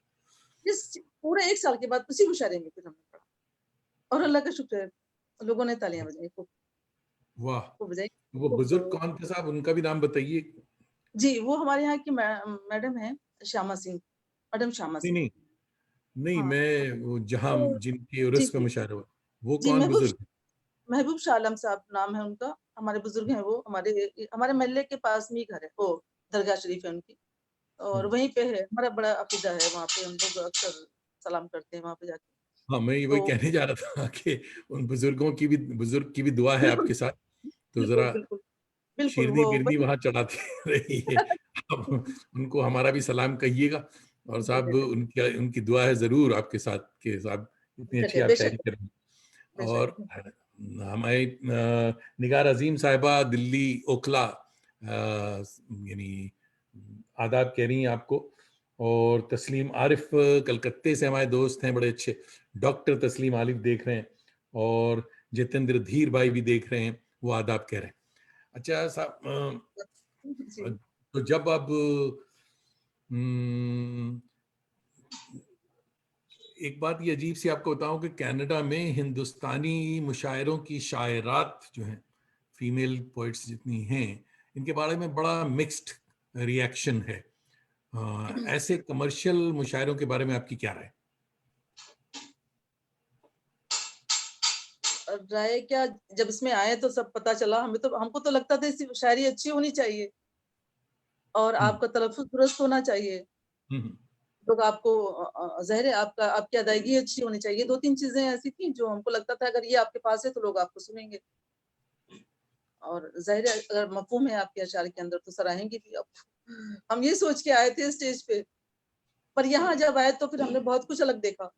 इस पूरे 1 साल के बाद उसी मुशायरे में फिर हमने पढ़ा, और अल्लाह का शुक्र है, लोगों ने तालियां बजाई, खूब वाह। खूब बजाई, वो खूब। बुजुर्ग कौन थे साहब, उनका भी नाम बताइए। जी, वो हमारे यहाँ की मैडम है, श्यामा सिंह, मैडम श्यामा नहीं सिंह। नहीं, नहीं, हाँ, मैं वो जहाँ तो जिनके जी, उर्स पे जी। मुशायरा हुआ, वो जी, कौन बुजुर्ग? महबूब शाह आलम साहब नाम है उनका, हमारे बुजुर्ग हैं वो, हमारे मोहल्ले के पास में ही घर है, वो दरगाह शरीफ है उनकी और हम्म। वहीं पे है, हमारा बड़ा अकीदा है वहाँ पे, हम लोग अक्सर सलाम करते हैं वहाँ पे जाके। हाँ, मैं वही तो कहने जा रहा था कि उन बुजुर्ग की भी दुआ है आपके साथ, तो बिल्कुल, जरा बिल्कुल, बिल्कुल शीरनी वो बीरनी वही वहाँ चढ़ाती रहिए। अब उनको हमारा भी सलाम कहिएगा, और साहब बेशक, उनकी उनकी दुआ है जरूर आपके साथ कि साहब इतनी बेशक अच्छी है, आप शायरी बेशक, कर रहे हैं। बेशक और है। हमारे निगार अजीम साहिबा दिल्ली ओखला यानी आदाब कह रही हैं आपको। और तस्लीम आरिफ कलकत्ते से हमारे दोस्त हैं बड़े अच्छे, डॉक्टर तस्लीम आरिफ देख रहे हैं, और जितेंद्र धीर भाई भी देख रहे हैं, वो आदाब कह रहे हैं। अच्छा साहब, जी। तो जब अब हम्म, एक बात ये अजीब सी आपको बताऊं कि कनाडा में हिंदुस्तानी मुशायरों की शायरात जो हैं, फीमेल पोइट्स जितनी हैं, इनके बारे में बड़ा मिक्स्ड रिएक्शन है। ऐसे कमर्शियल मुशायरों के बारे में आपकी क्या राय? राय क्या, जब इसमें आए तो सब पता चला, हमको तो लगता था इसकी शायरी अच्छी होनी चाहिए और हम्म। आपका तलफ़्फ़ुज़ दुरुस्त होना चाहिए। हम्म। लोग आपको ज़ाहिर है आपकी अदायगी अच्छी होनी चाहिए। 2-3 चीज़ें ऐसी थी जो हमको लगता था अगर ये आपके पास है तो लोग आपको सुनेंगे। और ज़ाहिर है अगर मफ़हूम है आपके अशार के अंदर तो सराहेंगे भी आप। हम ये सोच के आए थे स्टेज पे, पर यहाँ जब आए तो फिर हमने बहुत कुछ अलग देखा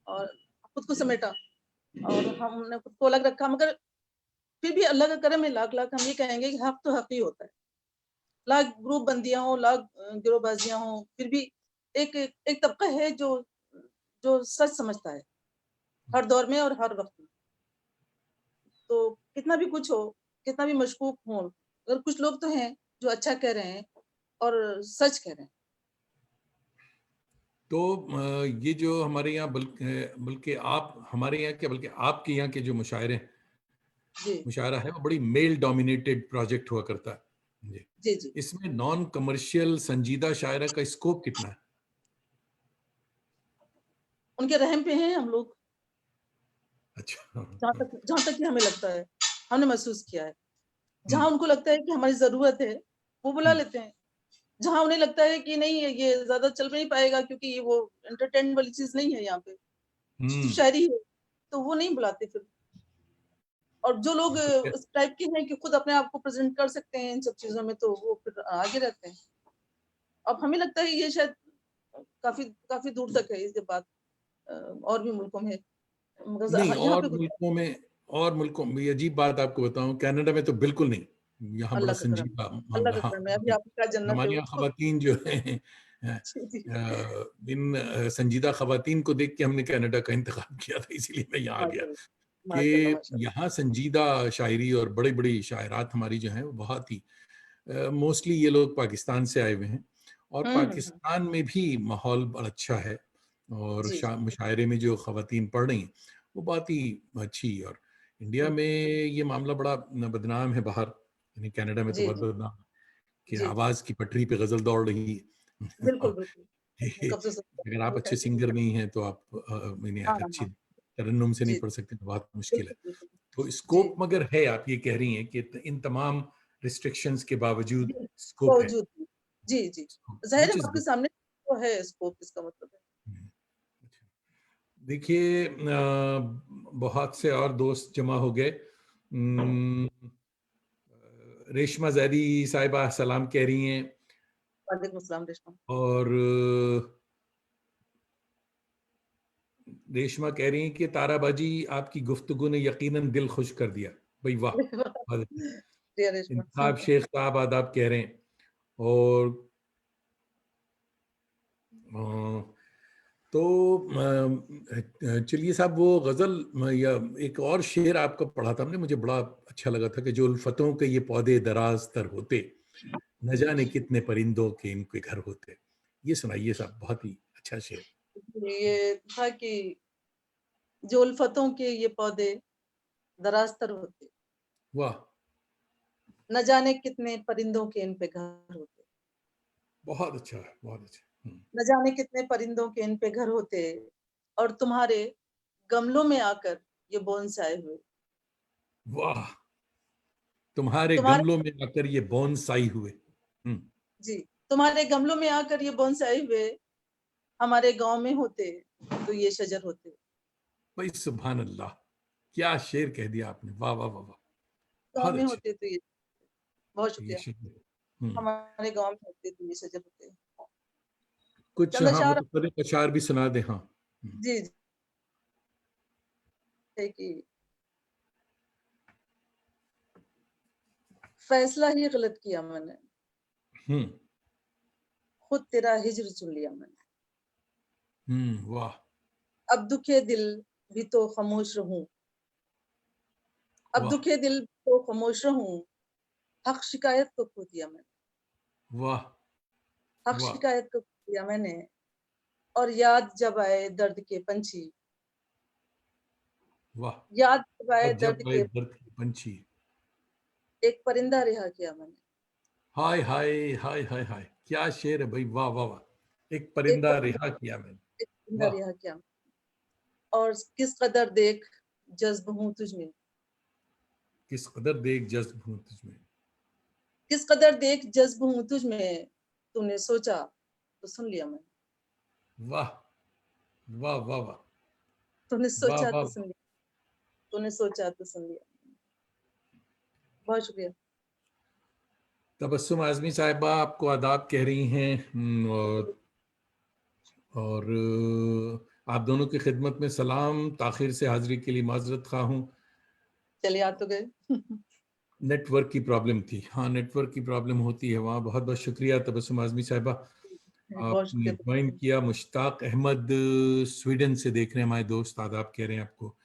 और खुद को समेटा और हमने खुद को अलग रखा, मगर फिर भी अल्लाह का करम है, लाख-लाख हम ये कहेंगे कि हक़ तो हक़ ही होता है। लाख ग्रुप बंदियाँ हों, लाख गिरोहबाज़ियाँ हों, फिर भी एक एक तबका है जो जो सच समझता है, हर दौर में और हर वक़्त में। तो कितना भी कुछ हो, कितना भी मशकूक हों, अगर कुछ लोग तो हैं जो अच्छा कह रहे हैं और सच कह रहे हैं। तो ये जो हमारे यहाँ बल्कि आप हमारे यहाँ क्या बल्कि आपके यहाँ के जो जी, मुशायरा है वो बड़ी मेल डोमिनेटेड प्रोजेक्ट हुआ करता है जी। जी, जी। इसमें नॉन कमर्शियल संजीदा शायरा का स्कोप कितना है? उनके रहम पे हैं हम लोग, अच्छा। जहाँ तक कि हमें लगता है, हमने महसूस किया है। जहाँ हम्म। उनको लगता है कि हमारी ज़रूरत है, वो बुला हम्म। लेते हैं। जहाँ उन्हें लगता है कि नहीं ये ज़्यादा चल नहीं पाएगा क्योंकि ये वो एंटरटेन वाली चीज़ नहीं है यहाँ पे, सिर्फ़ हम्म। शायरी है, तो वो नहीं बुलाते फिर। और जो लोग तो क्या- इस टाइप के हैं कि खुद अपने आप को प्रेज़ेंट कर सकते हैं इन सब चीज़ों में, तो वो फिर आगे रहते हैं। अब हमें लगता है ये शायद काफ़ी काफ़ी दूर तक है इसके बाद और भी मुल्कों में है। मगर नहीं, यहाँ पे कुछ और मुल्कों में ये अजीब बात आपको बताऊं, कनाडा में तो बिल्कुल नहीं। यहाँ बड़ा अल्लाह का करम संजीदा अल्लाह मामला। का हाँ, करम है। अभी आपकी क्या जन्नत है हमारे वो यहाँ तो खवातीन जो हैं जी, जी। इन संजीदा खवातीन को देख के हमने कनाडा का इंतखाब किया था, इसीलिए मैं यहाँ आ गया माशाअल्लाह, माशाअल्लाह, कि माशाअल्लाह। यहाँ संजीदा शायरी और बड़ी बड़ी शायरात हमारी जो हैं वो बहुत ही मोस्टली ये लोग पाकिस्तान से आए हुए हैं, और हुँ। पाकिस्तान में भी माहौल बड़ा अच्छा है, और जी, जी। मुशायरे में जो खवातीन पढ़ रही हैं वो बहुत ही अच्छी। और इंडिया हुँ। में ये मामला बड़ा बदनाम है बाहर, यानी कनाडा में तो जी, बहुत जी। बदनाम है कि जी, जी। आवाज़ की पटरी पे गज़ल दौड़ रही है। बिल्कुल, बिल्कुल। मैं ये कब से सोच अगर आप वो है। अच्छे सिंगर नहीं हैं तो आप यानी हाँ, अच्छी हाँ। तरन्नुम से नहीं जी, पढ़ सकते, तो बहुत मुश्किल है। बिल्कुल, बिल्कुल। तो जी, स्कोप मगर है, आप ये कह रही हैं कि इन तमाम रिस्ट्रिक्शंस के बावजूद जी। स्कोप है, बावजूद भी। जी, जी। ज़ाहिर है व्हिच इज आपके गुड। सामने तो है स्कोप इसका मतलब है। देखिए बहुत से और दोस्त जमा हो गए। रेशमा जैदी साहिबा सलाम कह रही हैं, वालेकुम अस्सलाम रेशमा। और रेशमा कह रही हैं कि ताराबाजी आपकी गुफ्तगू ने यकीनन दिल खुश कर दिया। भाई वाह, बहुत अच्छा। जी, रेशमा। इंतखाब शेख साहब आदाब कह रहे हैं। और अ, तो चलिए साहब, वो गजल या एक और शेर आपका पढ़ा था हमने, मुझे बड़ा अच्छा लगा था कि जो उल्फतों के ये पौधे दराज तर होते, न जाने कितने परिंदों के इनके घर होते। ये सुनाइए साहब, बहुत ही अच्छा शेर। ये था कि जो उल्फतों के ये पौधे दराज तर होते, वाह, न जाने कितने परिंदों के इन पे घर होते। बहुत अच्छा है, बहुत अच्छा। न जाने कितने परिंदों के इन पे घर होते, और तुम्हारे गमलों में आकर ये बोनसाई हुए। वाह, तुम्हारे तुम्हारे गमलों में आकर ये बोनसाई हुए। हम्म, जी, तुम्हारे गमलों में आकर ये बोनसाई हुए, हमारे गांव में होते तो ये शजर होते। भाई सुभान अल्लाह, क्या शेर कह दिया आपने, वाह वाह वाह वाह, गांव बहुत में अच्छे। होते तो ये, बहुत ये शुक्रिया। शेर, हमारे गांव में होते तो ये शजर होते। कुछ चंद हाँ अशार। मुतफ़र्रिक़ अशार भी सुना दे। हाँ। जी जी, है कि फैसला ही गलत किया मैंने, हम्म खुद तेरा हिज्र चुन लिया मैंने। वाह अब दुखे दिल भी तो खामोश रहूं, अब वाह दुखे दिल तो खामोश रहूं, हक शिकायत को खो दिया मैंने, वाह हक वाह शिकायत को खो दिया मैंने। और याद जब आए दर्द के पंछी, वाह, याद जब आए और दर्द जब आए के, दर्द की पंछी। एक परिंदा रिहा किया मैंने, हाय हाय हाय हाय हाय, क्या शेर है भाई, वाह वाह वाह, एक एक परिंदा परिंदा, रिहा किया मैंने। एक परिंदा वाह रिहा किया। और किस कदर देख जज्ब हूँ तुझ में, किस कदर देख जज्ब हूं तुझमें। किस कदर देख जज्ब हूँ तुझ में, तूने सोचा तो सुन लिया मैंने, वाह वाह वाह वाह तूने वाह सोचा वाह तो सुन वाह। लिया, तूने सोचा तो सुन लिया। बहुत शुक्रिया। तबस्सुम आजमी साहिबा आपको आदाब कह रही हैं। और आप दोनों की खिदमत में सलाम, ताखिर से हाजिरी के लिए माजरत खा हूँ। चलिए आ तो गए। नेटवर्क की प्रॉब्लम थी। हाँ, नेटवर्क की प्रॉब्लम होती है वहाँ। बहुत बहुत शुक्रिया तबस्सुम आजमी साहिबा, बहुत आपने ज्वाइन शुक्रिया। किया। मुश्ताक अहमद स्वीडन से देख रहे हैं हमारे दोस्त, आदाब कह रहे हैं आपको।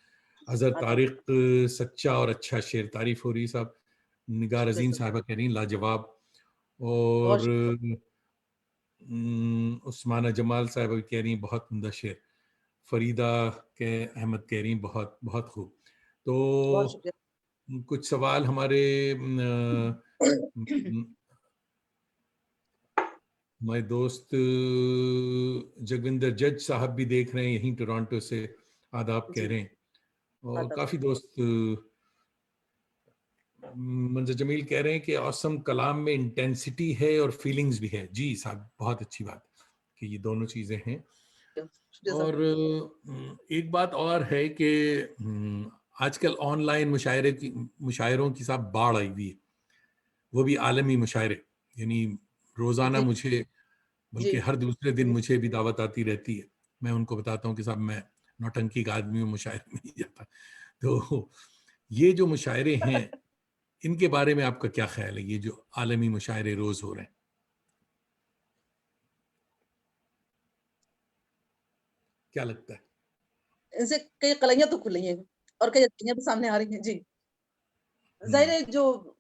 अजहर आदाब। तारिक, सच्चा और अच्छा शेर, तारीफ हो रही साहब। निगार शुक्रिया अजीम सर। साहिबा कह रही हैं लाजवाब। बहुत और शुक्रिया। उस्माना जमाल साहिबा कह रही हैं बहुत उम्दा शेर। फरीदा के अहमद कह रही हैं बहुत बहुत खूब। तो बहुत शुक्रिया। कुछ सवाल हमारे हमारे दोस्त जगविंदर जज साहब भी देख रहे हैं यहीं टोरंटो से, आदाब कह जी, रहे हैं। और आदाब। काफ़ी दोस्त मंजर जमील कह रहे हैं कि औसम कलाम में इंटेंसिटी है और फीलिंग्स भी है। जी साहब, बहुत अच्छी बात कि ये दोनों चीज़ें हैं। शुक्रिया और साहब। एक बात और है कि आजकल ऑनलाइन मुशायरों की साहब बाढ़ आई हुई है, वो भी आलमी मुशायरे। यानी रोज़ाना जी मुझे, जी बल्कि हर दूसरे दिन मुझे भी दावत आती रहती है। मैं उनको बताता हूँ कि साहब मैं नौटंकी का आदमी हूँ, मुशायरे में नहीं जाता। तो ये जो मुशायरे हैं, इनके बारे में आपका क्या ख्याल है, ये जो आलमी मुशायरे रोज़ हो रहे हैं, क्या लगता है? इनसे कई कलाइयां तो खुली हैं और कई अच्छाइयां भी सामने आ रही हैं। जी, जाहिर हम्म है जो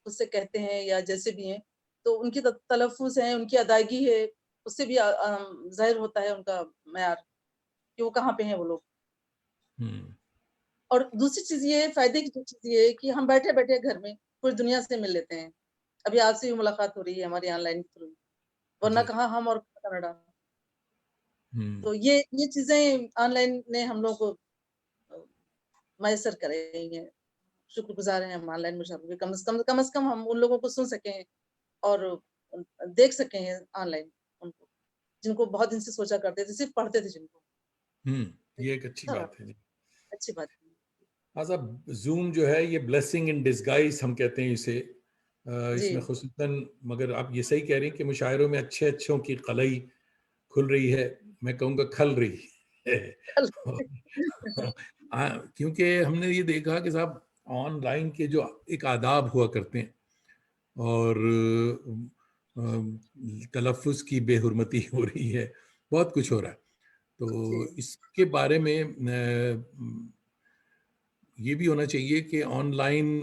उससे कहते हैं या जैसे भी हैं, तो उनकी तलफ़ुज़ है, उनकी अदायगी है, उससे भी ज़ाहिर होता है उनका मयार, कि वो कहाँ पे हैं वो लोग। हम्म और दूसरी चीज़ ये फ़ायदे की जो चीज़ ये है कि हम बैठे-बैठे घर में पूरी दुनिया से मिल लेते हैं। अभी आपसे भी मुलाकात हो रही है हमारी ऑनलाइन के थ्रू, वरना जी। कहाँ हम और कनाडा। हम्म तो ये चीज़ें ऑनलाइन ने हम लोगों को अ, मैसर कराई हैं। शुक्रगुज़ार हैं हम ऑनलाइन मुशावरों के, कम से कम हम उन लोगों को सुन सकें और देख सकें ऑनलाइन उनको, जिनको बहुत दिन से सोचा करते थे, सिर्फ़ पढ़ते थे जिनको। ये एक अच्छी अच्छा बात लगा, है जी। अच्छी बात है। हाँ साहब, जूम जो है ये ब्लेसिंग इन डिस्गाइज हम कहते हैं इसे। इसमें जी, खुसूसन, मगर आप ये सही कह रही हैं कि मुशायरों में अच्छे अच्छों की कलई खुल रही है, मैं कहूँगा खल रही है। कल क्योंकि हमने ये देखा कि साहब ऑनलाइन के जो एक आदाब हुआ करते हैं, और तलफ़ुज़ की बेहुरमती हो रही है, बहुत कुछ हो रहा है। तो जी, इसके बारे में ये भी होना चाहिए कि ऑनलाइन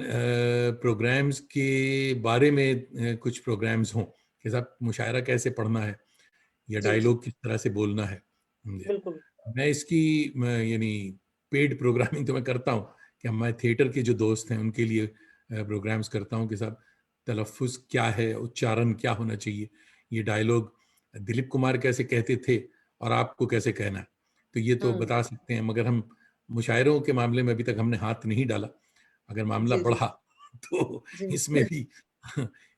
प्रोग्राम्स के बारे में कुछ प्रोग्राम्स हों कि साहब मुशायरा कैसे पढ़ना है या जी, जी, डायलॉग किस तरह से बोलना है। समझे? बिल्कुल। मैं इसकी यानी पेड प्रोग्रामिंग तो मैं करता हूँ कि मैं थिएटर के जो दोस्त हैं उनके लिए प्रोग्राम्स करता हूँ कि साहब तलफ़्फ़ुज़ क्या है, उच्चारण क्या होना चाहिए, ये डायलॉग दिलीप कुमार कैसे कहते थे और आपको कैसे कहना है, तो ये तो हुँ, बता सकते हैं, मगर हम मुशायरों के मामले में अभी तक हमने हाथ नहीं डाला। अगर मामला जी, जी, बढ़ा तो जी। इसमें भी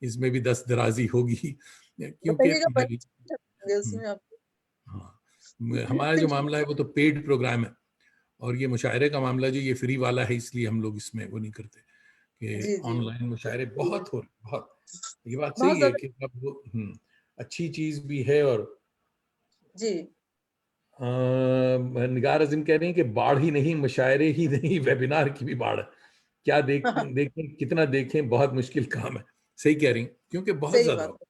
इसमें भी दस्तदराज़ी होगी, क्योंकि बताइएगा होंगे हुँ, उसमें आपको? हाँ, हमारा जो मामला है वो तो पेड प्रोग्राम है और ये मुशायरे का मामला जो ये फ्री वाला है, इसलिए हम लोग इसमें वो नहीं करते कि जी, जी। ऑनलाइन मुशायरे बहुत हो रहे हैं, बहुत। ये बात बहुत सही है ज़्यादा कि अब वो अच्छी चीज़ भी है और जी। निगार अज़ीम कह रही हैं कि बाढ़ ही नहीं, मुशायरे ही नहीं, वेबिनार की भी बाढ़ है। क्या देखें, कितना देखें, बहुत मुश्किल काम है। सही कह रही हैं, क्योंकि बहुत सही ज़्यादा बात हो, है।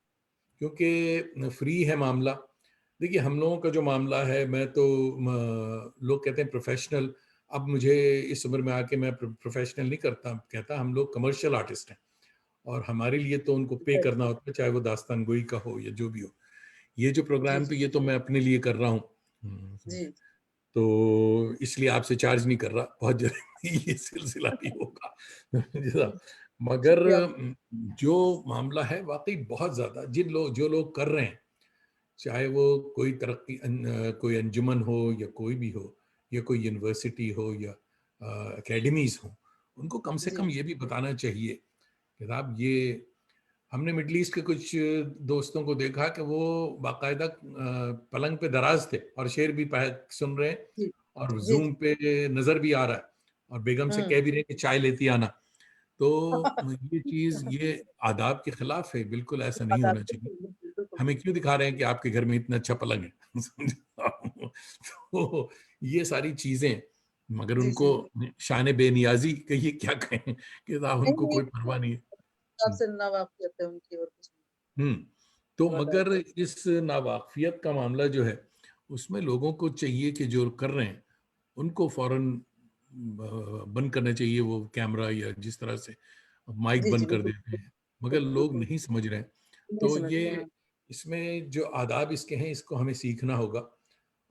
क्योंकि फ्री है मामला। देखिए, हम लोगों का जो मामला है, मैं तो लोग कहते हैं प्रोफ़ेशनल, अब मुझे इस उम्र में आके मैं प्रोफ़ेशनल नहीं कहता, हम लोग कमर्शियल आर्टिस्ट हैं और हमारे लिए तो उनको पे जी, करना होता है, चाहे वो दास्तान गोई का हो या जो भी हो। ये जो जी, प्रोग्राम तो जी। ये तो मैं अपने लिए कर रहा हूँ। जी। तो इसलिए आपसे चार्ज नहीं कर रहा, बहुत जल्दी ये सिलसिला भी होगा। हुँ, मगर शुक्रिया। जो मामला है वाक़ई बहुत ज़्यादा जो लोग कर रहे हैं, चाहे वो कोई कोई अंजुमन हो या कोई भी हो या कोई यूनिवर्सिटी हो या एकेडमीज़ हों, उनको कम से जी। कम ये भी बताना चाहिए कि साहब ये हमने मिडल ईस्ट के कुछ दोस्तों को देखा कि वो बाकायदा पलंग पे दराज थे और शेर भी सुन रहे हैं जी। और जी, ज़ूम जी। पे नज़र भी आ रहा है और बेगम से हुँ। कह भी रहे हैं कि चाय लेती आना। तो ये चीज़ ये आदाब के खिलाफ है, बिल्कुल ऐसा नहीं आदाब होना चाहिए। बिल्कुल, बिल्कुल, बिल्कुल। हमें क्यों दिखा रहे हैं कि आपके घर में इतना अच्छा पलंग है? तो ये सारी चीज़ें, मगर जी, उनको जी। शान बेनियाज़ी कहिए क्या कहें कि साहब नहीं, उनको नहीं, कोई परवाह नहीं है। हुँ। आपसे नवाफ़ियत है उनकी और कुछ नहीं। हुँ। तो बताएँ। मगर इस नावाक़फ़ियत का मामला जो है, उसमें लोगों को चाहिए कि जो कर रहे हैं, उनको फ़ौरन बंद करना चाहिए वो कैमरा या जिस तरह से माइक जी, जी, बंद कर बिल्कुल, देते हैं, मगर बिल्कुल, लोग बिल्कुल। नहीं समझ रहे हैं। नहीं तो समझ ये रहे, हाँ। इसमें जो आदाब इसके हैं, इसको हमें सीखना होगा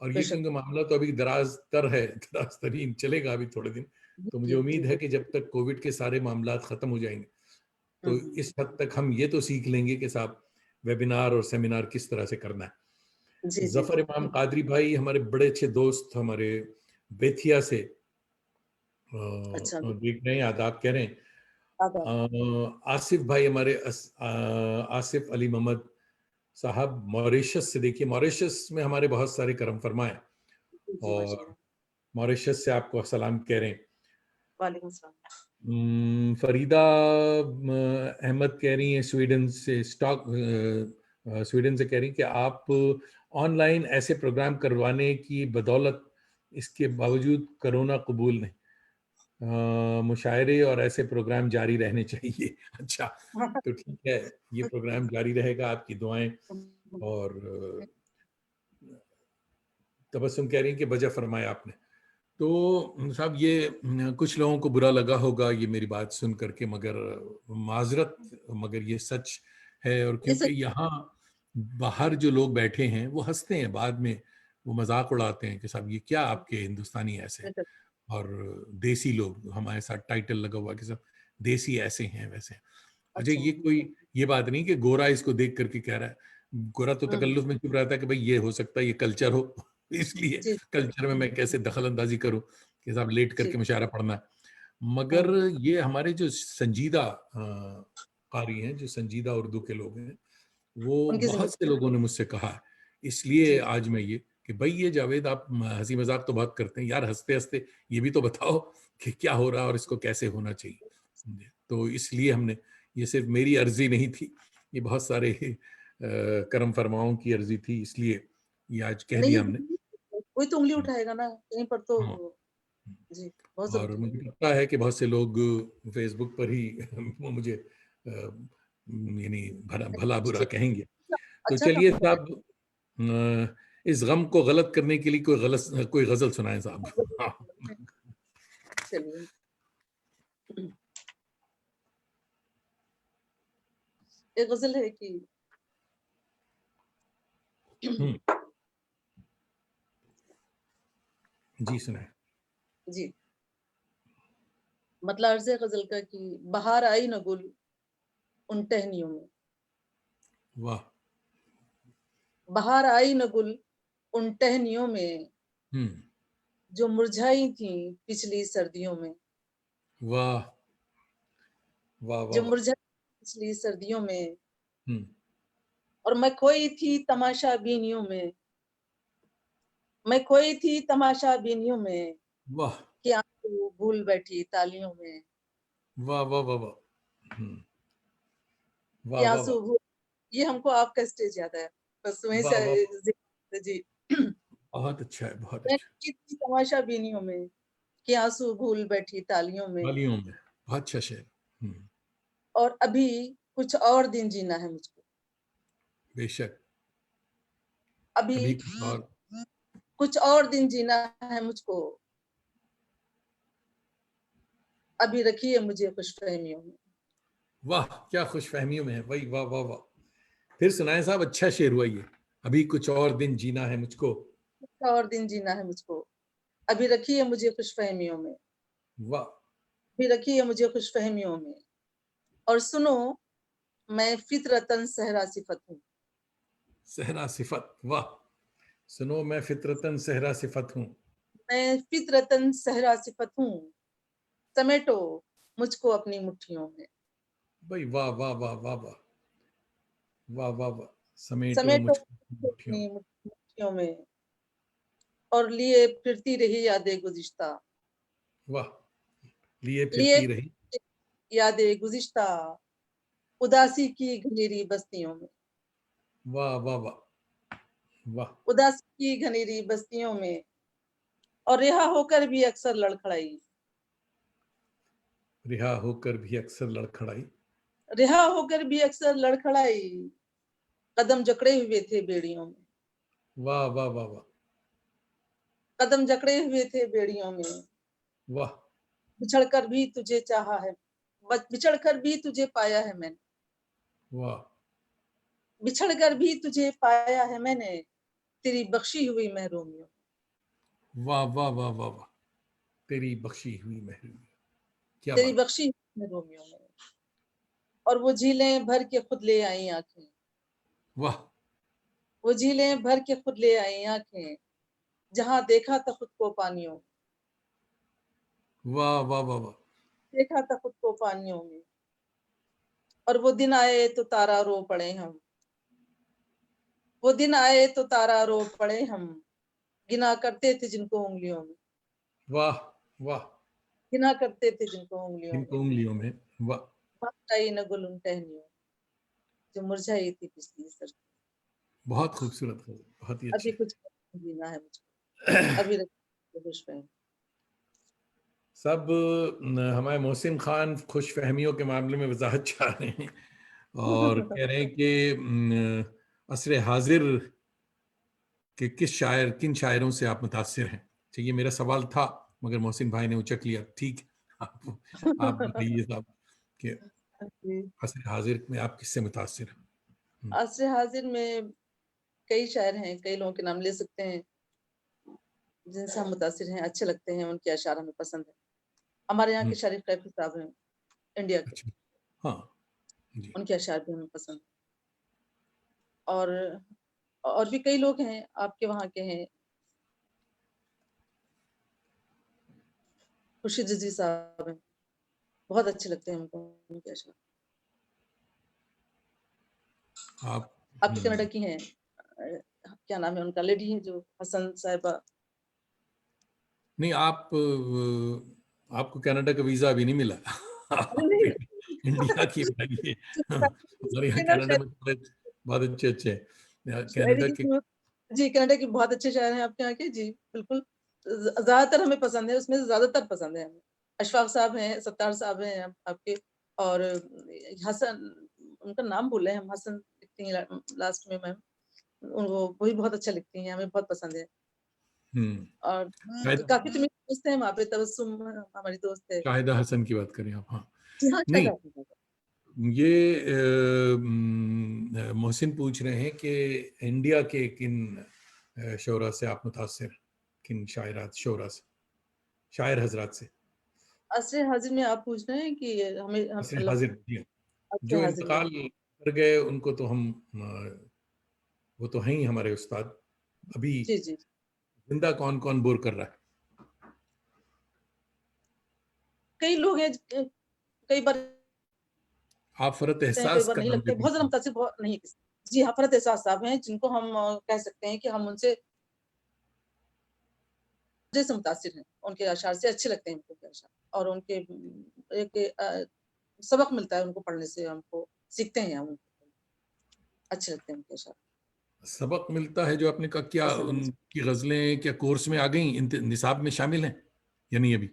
और ये बेशक। क्योंकि मामला तो अभी दराज़-तर है, दराज़-तरीन चलेगा अभी थोड़े दिन, जी, तो मुझे जी, जी, उम्मीद है जी। कि जब तक कोविड के सारे मामलात ख़त्म हो जाएँगे, हुँ, तो हुँ। इस हद तक हम ये तो सीख लेंगे कि साहब वेबिनार और सेमिनार किस तरह से करना है। जी, जी, ज़फ़र जी। इमाम कादरी भाई हमारे बड़े अच्छे दोस्त हमारे बेतिया से अच्छा, देख रहे हैं, आदाब कह रहे हैं। आदाब। आसिफ भाई हमारे आसिफ अली मोहम्मद साहब मॉरिशस से, देखिए मॉरिशस में हमारे बहुत सारे करम फरमा हैं जी, जी, और माशाअल्लाह। मॉरिशस से आपको सलाम कह रहे हैं। वालेकुम सलाम। फरीदा अहमद कह रही हैं स्वीडन से, स्वीडन से कह रही हैं कि आप ऑनलाइन ऐसे प्रोग्राम करवाने की बदौलत इसके बावजूद कोरोना कबूल नहीं, मुशायरे और ऐसे प्रोग्राम जारी रहने चाहिए। अच्छा, तो ठीक है, ये प्रोग्राम जारी रहेगा, आपकी दुआएं और तबस्सुम कह रही हैं कि वजह फरमाया आपने। तो साहब ये कुछ लोगों को बुरा लगा होगा ये मेरी बात सुन करके, मगर माज़रत, मगर ये सच है और ये क्योंकि सच यहाँ बाहर जो लोग बैठे हैं वो हँसते हैं, बाद में वो मज़ाक उड़ाते हैं कि साहब ये क्या आपके हिंदुस्तानी ऐसे हैं बेशक। और देसी लोग, हमारे साथ टाइटल लगा हुआ कि सब देसी ऐसे हैं वैसे हैं। अच्छा, अच्छा। ये कोई ये बात नहीं कि गोरा इसको देख करके कह रहा है। गोरा तो हुँ, तकल्लुफ़ में चुप रहता है कि भाई ये हो सकता है ये कल्चर हो इसलिए जी, कल्चर में मैं कैसे दखल अंदाज़ी करूँ कि साहब लेट जी। करके मुशायरा पढ़ना है। मगर हुँ, ये हमारे जो संजीदा क़ारी हैं, जो संजीदा उर्दू के लोग हैं, वो उनकी बहुत से ज़िम्मेदारी। लोगों ने मुझसे कहा है। इसलिए जी, आज मैं ये कि भई ये जावेद आप हँसी मज़ाक तो बहुत करते हैं, यार हँसते-हँसते ये भी तो बताओ कि क्या हो रहा है और इसको कैसे होना चाहिए। जी, तो इसलिए हमने, ये सिर्फ़ मेरी अर्ज़ी नहीं थी, ये बहुत सारे करम फरमाओं की अर्ज़ी थी, इसलिए ये आज कह नहीं दिया ये हमने। ज़रूरी है, कोई तो उँगली हुँ, उठाएगा ना, कहीं पर तो हाँ। जी, बहुत और ज़रूरी है। मुझे लगता है कि बहुत से लोग फ़ेसबुक पर ही वो मुझे यानी भला-बुरा कहेंगे। तो अच्छा काम चलिए कर रहे साहब, इस गम को गलत करने के लिए कोई ग़ज़ल सुनाएँ साहब। हाँ। हैं। चलिए। एक ग़ज़ल है कि हुँ, जी सुनाएँ। जी, मतलब अर्ज़ है ग़ज़ल का कि बहार आई न गुल उन टहनियों में, वाह। बाहर आई न गुल उन टहनियों में, हम्म। जो मुरझाई थी पिछली सर्दियों में, वाह वाह वाह जो वाह। मुरझाई पिछली सर्दियों में। हम्म। और मैं खोई थी तमाशा बीनियों में, मैं खोई थी तमाशा बीनियों में, वाह कि आंसू भूल बैठी तालियों में, वाह वाह वाह वाह। कि वाह वाह वाह। आंसू भूल। ये हमको आपका स्टेज याद है, बस वहीं वाह वाह वाह। से जी। बहुत अच्छा है, बहुत मैं अच्छा। खोई थी तमाशा बीनियों में, कि आंसू भूल बैठी तालियों में, वालियों में। बहुत अच्छा शेर। और अभी कुछ और दिन जीना है मुझको, बेशक। अभी अभी कुछ और। कुछ और दिन जीना है मुझको, अभी रखिए मुझे खुशफहमियों में। वाह, क्या खुशफहमियों में है भाई, वाह वाह वाह। फिर सुनाए साहब, अच्छा शेर हुआ ये। अभी कुछ और दिन जीना है मुझको। कुछ और दिन जीना है मुझको, अभी रखिए मुझे खुशफहमियों में, वाह। अभी रखिए मुझे खुशफहमियों में। और सुनो, मैं फितरतन सहरा सिफत हूँ, सहरा सिफत, वाह। सुनो मैं फितरतन सहरा सिफत हूँ। मैं फितरतन सहरा सिफत हूँ, समेटो मुझको अपनी मुट्ठियों में, भाई वाह वाह वाह वाह वाह। वाह वाह वाह। समेटो समेटो मुझको मुझको मुट्ठियों अपनी में। मुट्ठियों में। और लिए फिरती रही यादें गुज़िश्ता, वाह। लिए लिए फिरती रही। यादें गुज़िश्ता, उदासी की घनेरी बस्तियों में, वाह वाह वाह वाह। उदासी की घनेरी बस्तियों में। और रिहा होकर भी अक्सर लड़खड़ाई, रिहा होकर भी अक्सर लड़खड़ाई। रिहा होकर भी अक्सर लड़खड़ाई, कदम जकड़े हुए थे बेड़ियों में, वाह वाह वाह वाह कदम जकड़े हुए थे बेड़ियों में। वाह बिछड़कर भी तुझे चाहा है, बिछड़कर भी तुझे पाया है मैंने, वाह बिछड़कर भी तुझे पाया है मैंने, तेरी बख्शी हुई महरूमियों, वाह वाह वाह वाह वाह। तेरी बख्शी हुई महरूमी। क्या तेरी बात। बख्शी हुई महरूमियों में। और वो झीलें भर के खुद ले आई आंखें, वाह वो झीलें भर के खुद ले आई आंखें, जहां देखा था खुद को पानियों में, वाह वाह वाह वाह। देखा था खुद को पानियों में। और वो दिन आए तो तारा रो पड़े हम, वो दिन आए तो तारा रो पड़े हम, गिना करते थे जिनको उंगलियों में, वाह वाह। गिना करते थे जिनको उंगलियों में। इनको उंगलियों में। वाह। बात आई न गुल उन टहनियों, जो मुरझाई थी पिछली सर्दी, बहुत खूबसूरत है, बहुत ही अभी अच्छे। कुछ जीना है मुझको, अभी खुश में। सब हमारे मोहसिन खान खुश फहमियों के मामले में वजाहत चाह रहे हैं और कह रहे हैं कि असर हाजिर के किस शायर, किन शायरों से आप मुतासिर हैं। ठीक, ये मेरा सवाल था मगर मोहसिन भाई ने उचक लिया। ठीक, आप बताइए साहब कि असर हाजिर में आप किससे मुतासिर हैं। असर हाजिर में कई शायर हैं, कई लोगों के नाम ले सकते हैं जिनसे हम मुतासिर हैं, अच्छे लगते हैं, उनके अशार हमें पसंद है। हमारे यहाँ के शरीफ कैफी साहब हैं, इंडिया के, अच्छा। हाँ जी। उनके अशार भी हमें पसंद है। और और भी कई लोग हैं आपके वहाँ के हैं, खुर्शीद रिजवी साहब हैं, बहुत अच्छे लगते हैं हमको उनके अशार। आप। आपके कनाडा की हैं, क्या नाम है उनका, लेडी है जो हसन साहिबा। नहीं, आप आपको कनाडा का वीजा अभी नहीं मिला। अरे आप नहीं। इंडिया की बताइए। हमारे यहाँ कनाडा में बहुत अच्छे अच्छे हैं। शायरी कनाडा की के। जी, कनाडा के बहुत अच्छे शायर हैं आपके यहाँ के जी, बिल्कुल। ज्यादातर हमें पसंद है, उसमें से ज्यादातर पसंद है हमें। अशफाक साहब हैं, सत्तार साहब हैं आपके, और हसन, उनका नाम भूले हम, हसन लिखती हैं लास्ट में मैम, वो भी बहुत अच्छा लिखती हैं, हमें बहुत पसंद है। हम्म। और शाहिद, काफी तो मेरी दोस्त है वहाँ पे, तबस्सुम हमारी दोस्त है। शाहिदा हसन की बात करें आप। हाँ। जी हाँ, शायद नहीं, आपने कहा। ये मोहसिन पूछ रहे हैं कि इंडिया के किन शोरा से आप मुतासिर हैं? किन शायरात शोरा से, शायर हजरात से। असर हाजिर में आप पूछ रहे हैं कि हमें हम असर मतलब हाजिर जी हाँ। अच्छे जो हाजिर में। इंतकाल कर गए उनको तो हम वो तो हैं ही हमारे उस्ताद। अभी जी, जी। जिंदा कौन कौन बोर कर रहा है? कई लोग हैं कई बार आप फरत लगते हैं, कई एहसास बार का नहीं नाम लगते, ले बहुत ज़्यादा दीजिए। मुतासिर बहुत नहीं। जी हाँ, फ़रहत एहसास साहब हैं जिनको हम कह सकते हैं कि हम उनसे दिल से मुतासिर हैं। उनके अशआर से अच्छे लगते हैं हमको उनके अशआर, और उनके एक सबक मिलता है उनको पढ़ने से, हमको सीखते हैं हम उनको, अच्छे लगते हैं उनके अशआर, सबक मिलता है जो आपने कहा, क्या पसंद है मुझे। उनकी गजलें क्या कोर्स में आ गई, निसाब में शामिल हैं या नहीं अभी?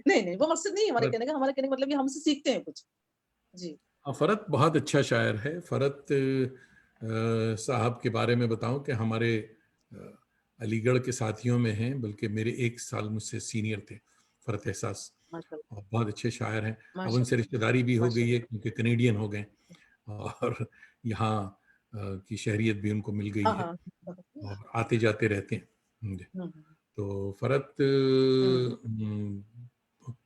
नहीं, नहीं, वो मकसद नहीं है हमारे फरत कहने का, हमारे कहने का मतलब ये हमसे सीखते हैं कुछ। जी। हाँ, फरत बहुत अच्छा शायर है। फरत साहब के बारे में बताऊं कि हमारे अ, अलीगढ़ के साथियों में हैं, बल्कि मेरे 1 साल मुझसे सीनियर थे फरत एहसास, माशाअल्लाह, और बहुत अच्छे शायर हैं। अब उनसे माशाअल्लाह, रिश्तेदारी भी हो गई है माशाअल्लाह। क्योंकि कनेडियन हो गए, और यहाँ की शहरियत भी उनको मिल गई हाँ, है, हाँ। और आते जाते रहते हैं जी। हुँ, हुँ, तो फरत हुँ।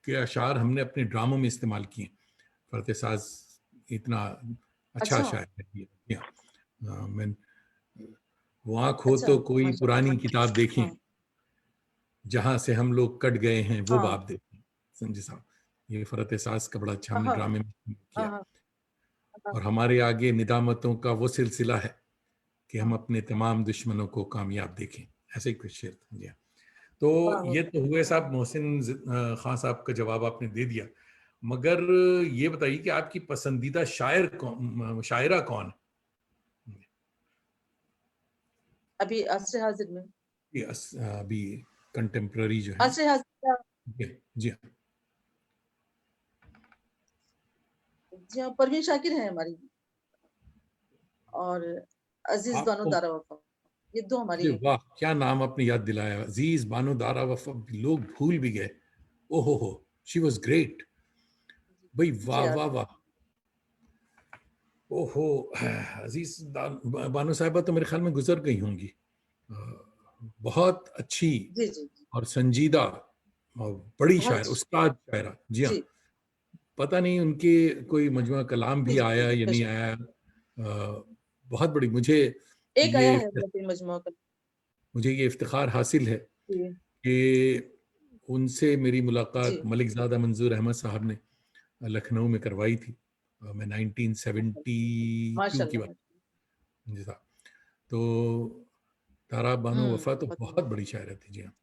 के अशार हमने अपने ड्रामों में इस्तेमाल किए। फरत एहसास इतना अच्छा अच्छा, शायर है ये। जी हाँ। मैं वो आँख हो अच्छा, तो कोई माशाअल्लाह। पुरानी किताब देखें, हाँ, जहाँ से हम लोग कट गए हैं वो हाँ, बाब देखें। संजय साहब, ये फरत एहसास का बड़ा अच्छा हाँ, हमने हाँ, ड्रामे में हाँ, किया। हाँ, हाँ। और हमारे आगे निदामतों का वो सिलसिला है कि हम हाँ, अपने तमाम दुश्मनों को कामयाब देखें। ऐसे ही कुछ शेर था। जी हाँ। तो वाह, वाह! ये तो हुए साहब मोहसिन खां साहब का जवाब आपने दे दिया। मगर ये बताइए कि आपकी पसंदीदा शायरा कौन है? अभी असर हाज़िर में, अभी कंटेम्प्ररी जो है। असर हाज़िर का जी जी हाँ। जी हाँ, परवीन शाकिर हैं हमारी, और अज़ीज़ बानो आपको दारा वफ़ा, ये 2 अरे हमारी। वाह, क्या नाम आपने याद दिलाया, अजीज बानो दारा वफा, लोग भूल भी गए। ओहो हो, शी वाज ग्रेट। भाई मुझे वाह याद वाह है। वाह। ओहो, अजीज बानो साहिबा तो मेरे ख्याल में गुजर गई होंगी। अ, बहुत अच्छी जी, जी, जी। और संजीदा और बड़ी बहुत शायर, अच्छी उस्ताद शायरा। जी हाँ। जी, पता नहीं उनके कोई मजमूआ कलाम जी, भी जी, आया जी, या नहीं बेशक। आया। बहुत बड़ी एक आया ये है बेहतरीन मजमूआ का। मुझे ये इफ्तिखार हासिल है जी, कि उनसे मेरी मुलाकात जी, मलिक ज़ादा मंजूर अहमद साहब ने लखनऊ में करवाई थी। मैं 1972 की माशाअल्लाह, बात माशाअल्लाह। जी साहब। तो तारा बानो वफा तो बहुत बहुत बड़ी शायरा थी। जी हाँ।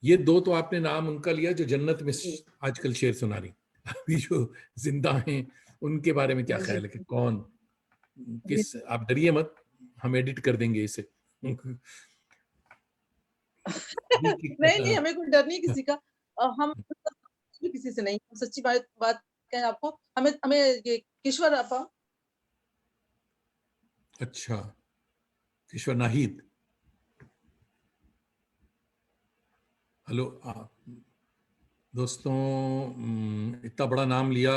ये दो तो आपने नाम उनका लिया जो जन्नत में जी, आजकल शेर सुना रही। अभी जो जिंदा हैं उनके बारे में क्या जी, ख्याल है कि कौन जी। किस, आप डरिए मत, हम एडिट कर देंगे इसे। अभी की नहीं, नहीं, हमें कोई डर नहीं है किसी का। हम भी किसी से नहीं, सच्ची बात बात कहें आपको, हमें हमें ये किश्वर आपा। अच्छा, ईश्वर नाहिद। हेलो दोस्तों, इतना बड़ा नाम लिया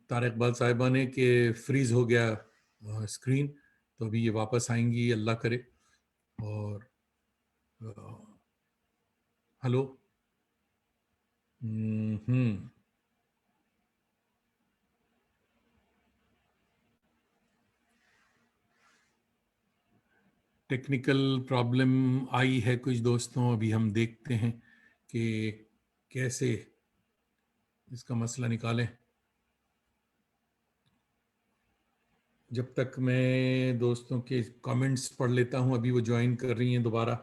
तारिक इकबाल साहिबा ने कि फ्रीज हो गया स्क्रीन। तो अभी ये वापस आएंगी अल्लाह करे। और अ, हेलो। हम्म। टेक्निकल प्रॉब्लम आई है कुछ दोस्तों, अभी हम देखते हैं कि कैसे इसका मसला निकालें। जब तक मैं दोस्तों के कमेंट्स पढ़ लेता हूं, अभी वो ज्वाइन कर रही हैं दोबारा।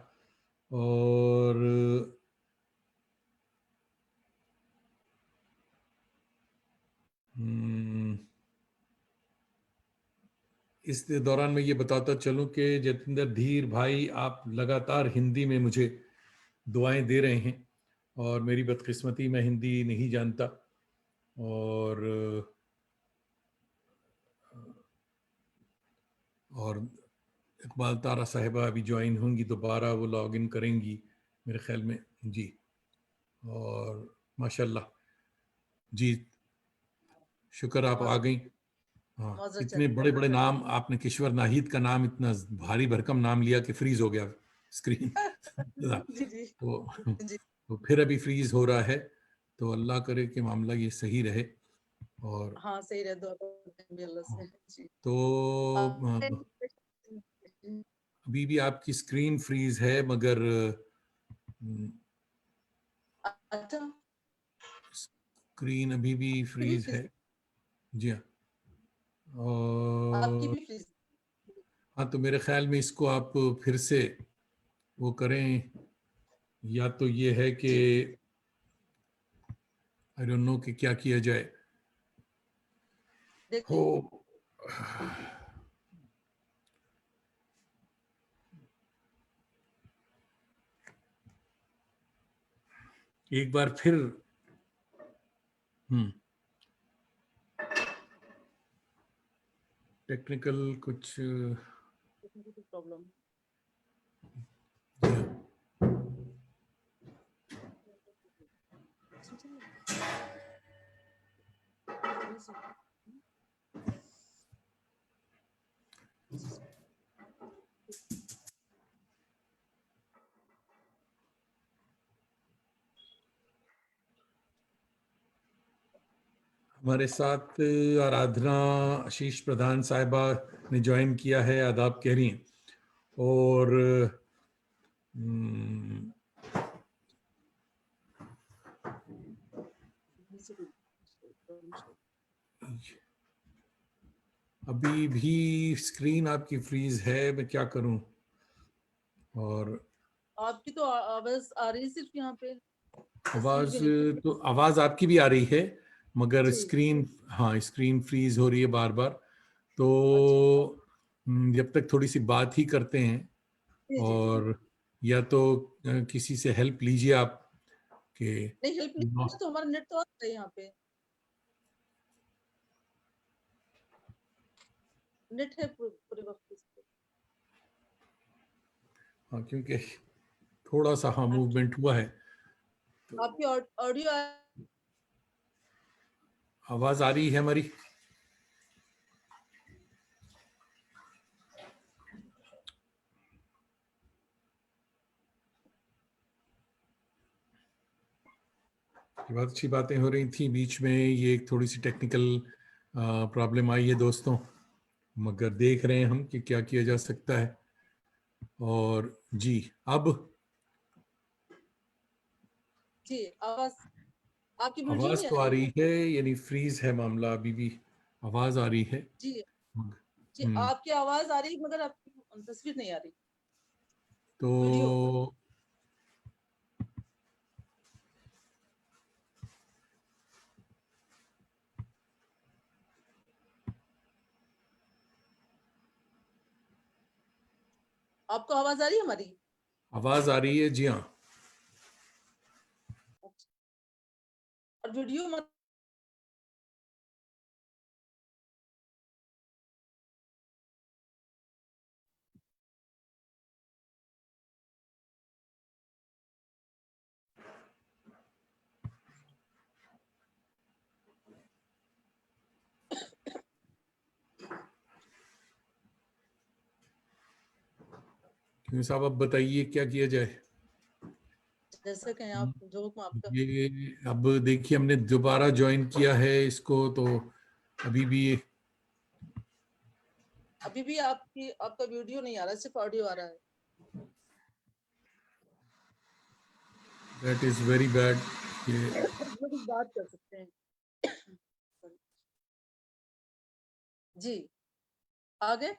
और हम्म, इस दौरान मैं ये बताता चलूं कि जतिंदर धीर भाई, आप लगातार हिंदी में मुझे दुआएं दे रहे हैं, और मेरी बदकिस्मती मैं हिंदी नहीं जानता। और और इकबाल तारा साहिबा अभी ज्वाइन होंगी दोबारा, वो लॉग इन करेंगी मेरे ख्याल में। जी। और माशाल्लाह जी, शुक्र आप आ माज़ गई। हाँ, माज़रत इतने चाहती बड़े बड़े नाम आपने, किश्वर नाहिद का नाम इतना भारी भरकम नाम लिया कि फ्रीज हो गया स्क्रीन। जी, जी, तो जी। तो फिर अभी फ्रीज हो रहा है। तो अल्लाह करे कि मामला ये सही रहे। और हाँ, सही रहे, दुआ करते हैं भी अल्लाह से। जी। तो अभी भी आपकी स्क्रीन फ्रीज है, मगर अच्छा, स्क्रीन अभी भी आपकी भी फ्रीज फ्रीज, है। जी हाँ। आपकी और भी फ्रीज। हाँ, तो मेरे ख्याल में इसको आप फिर से वो करें, या तो ये है कि जी, आई डोंट नो कि क्या किया जाए। हो, देखिए, एक बार फिर टेक्निकल कुछ प्रॉब्लम। हमारे साथ आराधना आशीष प्रधान साहिबा ने ज्वाइन किया है, आदाब कह रही हैं। और हम्म, अभी भी स्क्रीन आपकी फ्रीज है, मैं क्या करूं। और आपकी तो आवाज आ रही है सिर्फ यहाँ पे, तस्वीर आवाज, भी नहीं खुल तो आवाज आपकी भी आ रही है, मगर जी। स्क्रीन, हाँ, स्क्रीन फ्रीज हो रही है बार बार। तो अच्छा, जब तक थोड़ी सी बात ही करते हैं, जी, जी, जी। और या तो किसी से हेल्प लीजिए आप कि नहीं, हेल्प नहीं करना तो हमारा नेट तो आ रहा है यहाँ पे, नेट है पूरे वक्त इस पे। हाँ, क्योंकि थोड़ा सा हाँ आपकी मूवमेंट हुआ है। तो आपकी ऑडियो आवाज आ रही है हमारी। ये बहुत अच्छी बातें हो रही थी, बीच में ये एक थोड़ी सी टेक्निकल प्रॉब्लम आई है दोस्तों, मगर देख रहे हैं हम कि क्या किया जा सकता है। और जी, अब जी, आवाज, आपकी वीडियो आवाज नहीं तो आ आ रही है। रही है, यानी फ्रीज है मामला, अभी भी आवाज आ रही है। जी, जी, हम्म आपकी आवाज आ रही है मगर आपकी तस्वीर नहीं आ रही, तो वीडियो। आपको आवाज आ रही है हमारी? आवाज आ रही है, जी हाँ। अच्छा। और वीडियो मत, क्यों साहब, अब बताइए क्या किया जाए। जैसे कहें आप, जो हुक्म आपका। ये अब देखिए, हमने दोबारा ज्वाइन किया है इसको, तो अभी भी अभी भी आपका वीडियो नहीं आ रहा है, सिर्फ ऑडियो आ रहा है। That is very bad. ये हम लोग बात कर सकते हैं। जी, आगे।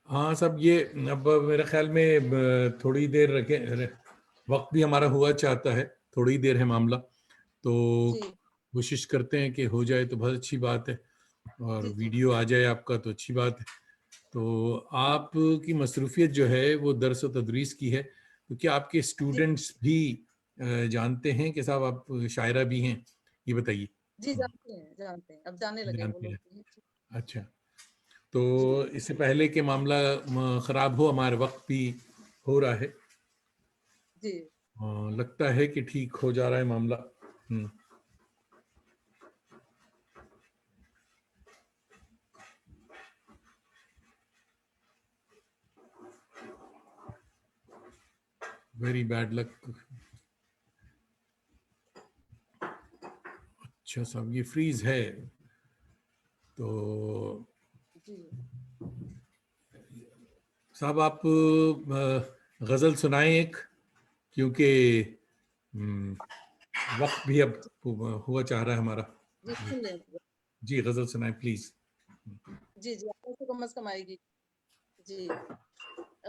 हाँ सब, ये अब मेरे ख्याल में थोड़ी देर रखे, वक्त भी हमारा हुआ चाहता है, थोड़ी देर है मामला, तो जी, कोशिश करते हैं कि हो जाए तो बहुत अच्छी बात है, और जी, जी, वीडियो आ जाए आपका तो अच्छी बात है। तो आपकी मसरूफियत जो है वो दरस व तदरीस की है, तो क्या आपके जी, स्टूडेंट्स भी जानते हैं कि साहब आप शायरा भी हैं, ये बताइए। जी, जानते हैं, जानते हैं, अब जाने लगे वो जानते लोग हैं, भी। अच्छा। तो जी, इससे पहले कि मामला ख़राब हो, हमारे वक्त भी हो रहा है, जी, लगता है कि ठीक हो जा रहा है मामला। Very bad luck. अच्छा साहब, ये फ्रीज है तो जी साहब आप गजल सुनाएं एक, क्योंकि हम्म, वक्त भी अब हुआ चाह रहा है हमारा। जी सुन रहे हैं। जी गजल सुनाएं प्लीज। जी जी आपको तो कम से कम आएगी। जी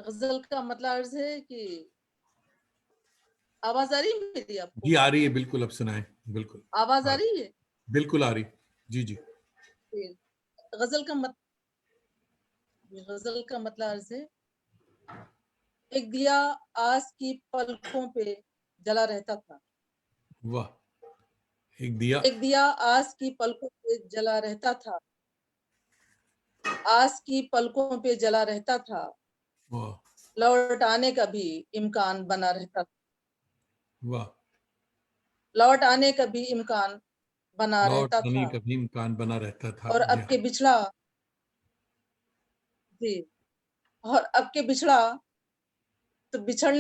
गजल का मतलब अर्ज है कि आवाज आ रही है मेरी जी आपको? आ रही है, बिल्कुल अब सुनाएं, बिल्कुल आवाज आ आ रही, रही है? बिल्कुल आ रही। जी जी। जी। गजल का मत गजल का मतलब अर्ज है, एक दिया आस की पलकों पे जला रहता था। वाह। एक दिया। एक दिया आस की पलकों पे जला रहता था, आस की पलकों पे जला रहता था, वाह लौट आने का भी इम्कान बना रहता था। वाह। लौट आने का भी इम्कान बना लौट रहता आने था। का भी इम्कान बना रहता था। और जी अब हाँ। के बिछड़ा, जी, और अब के बिछड़ा तो बिछड़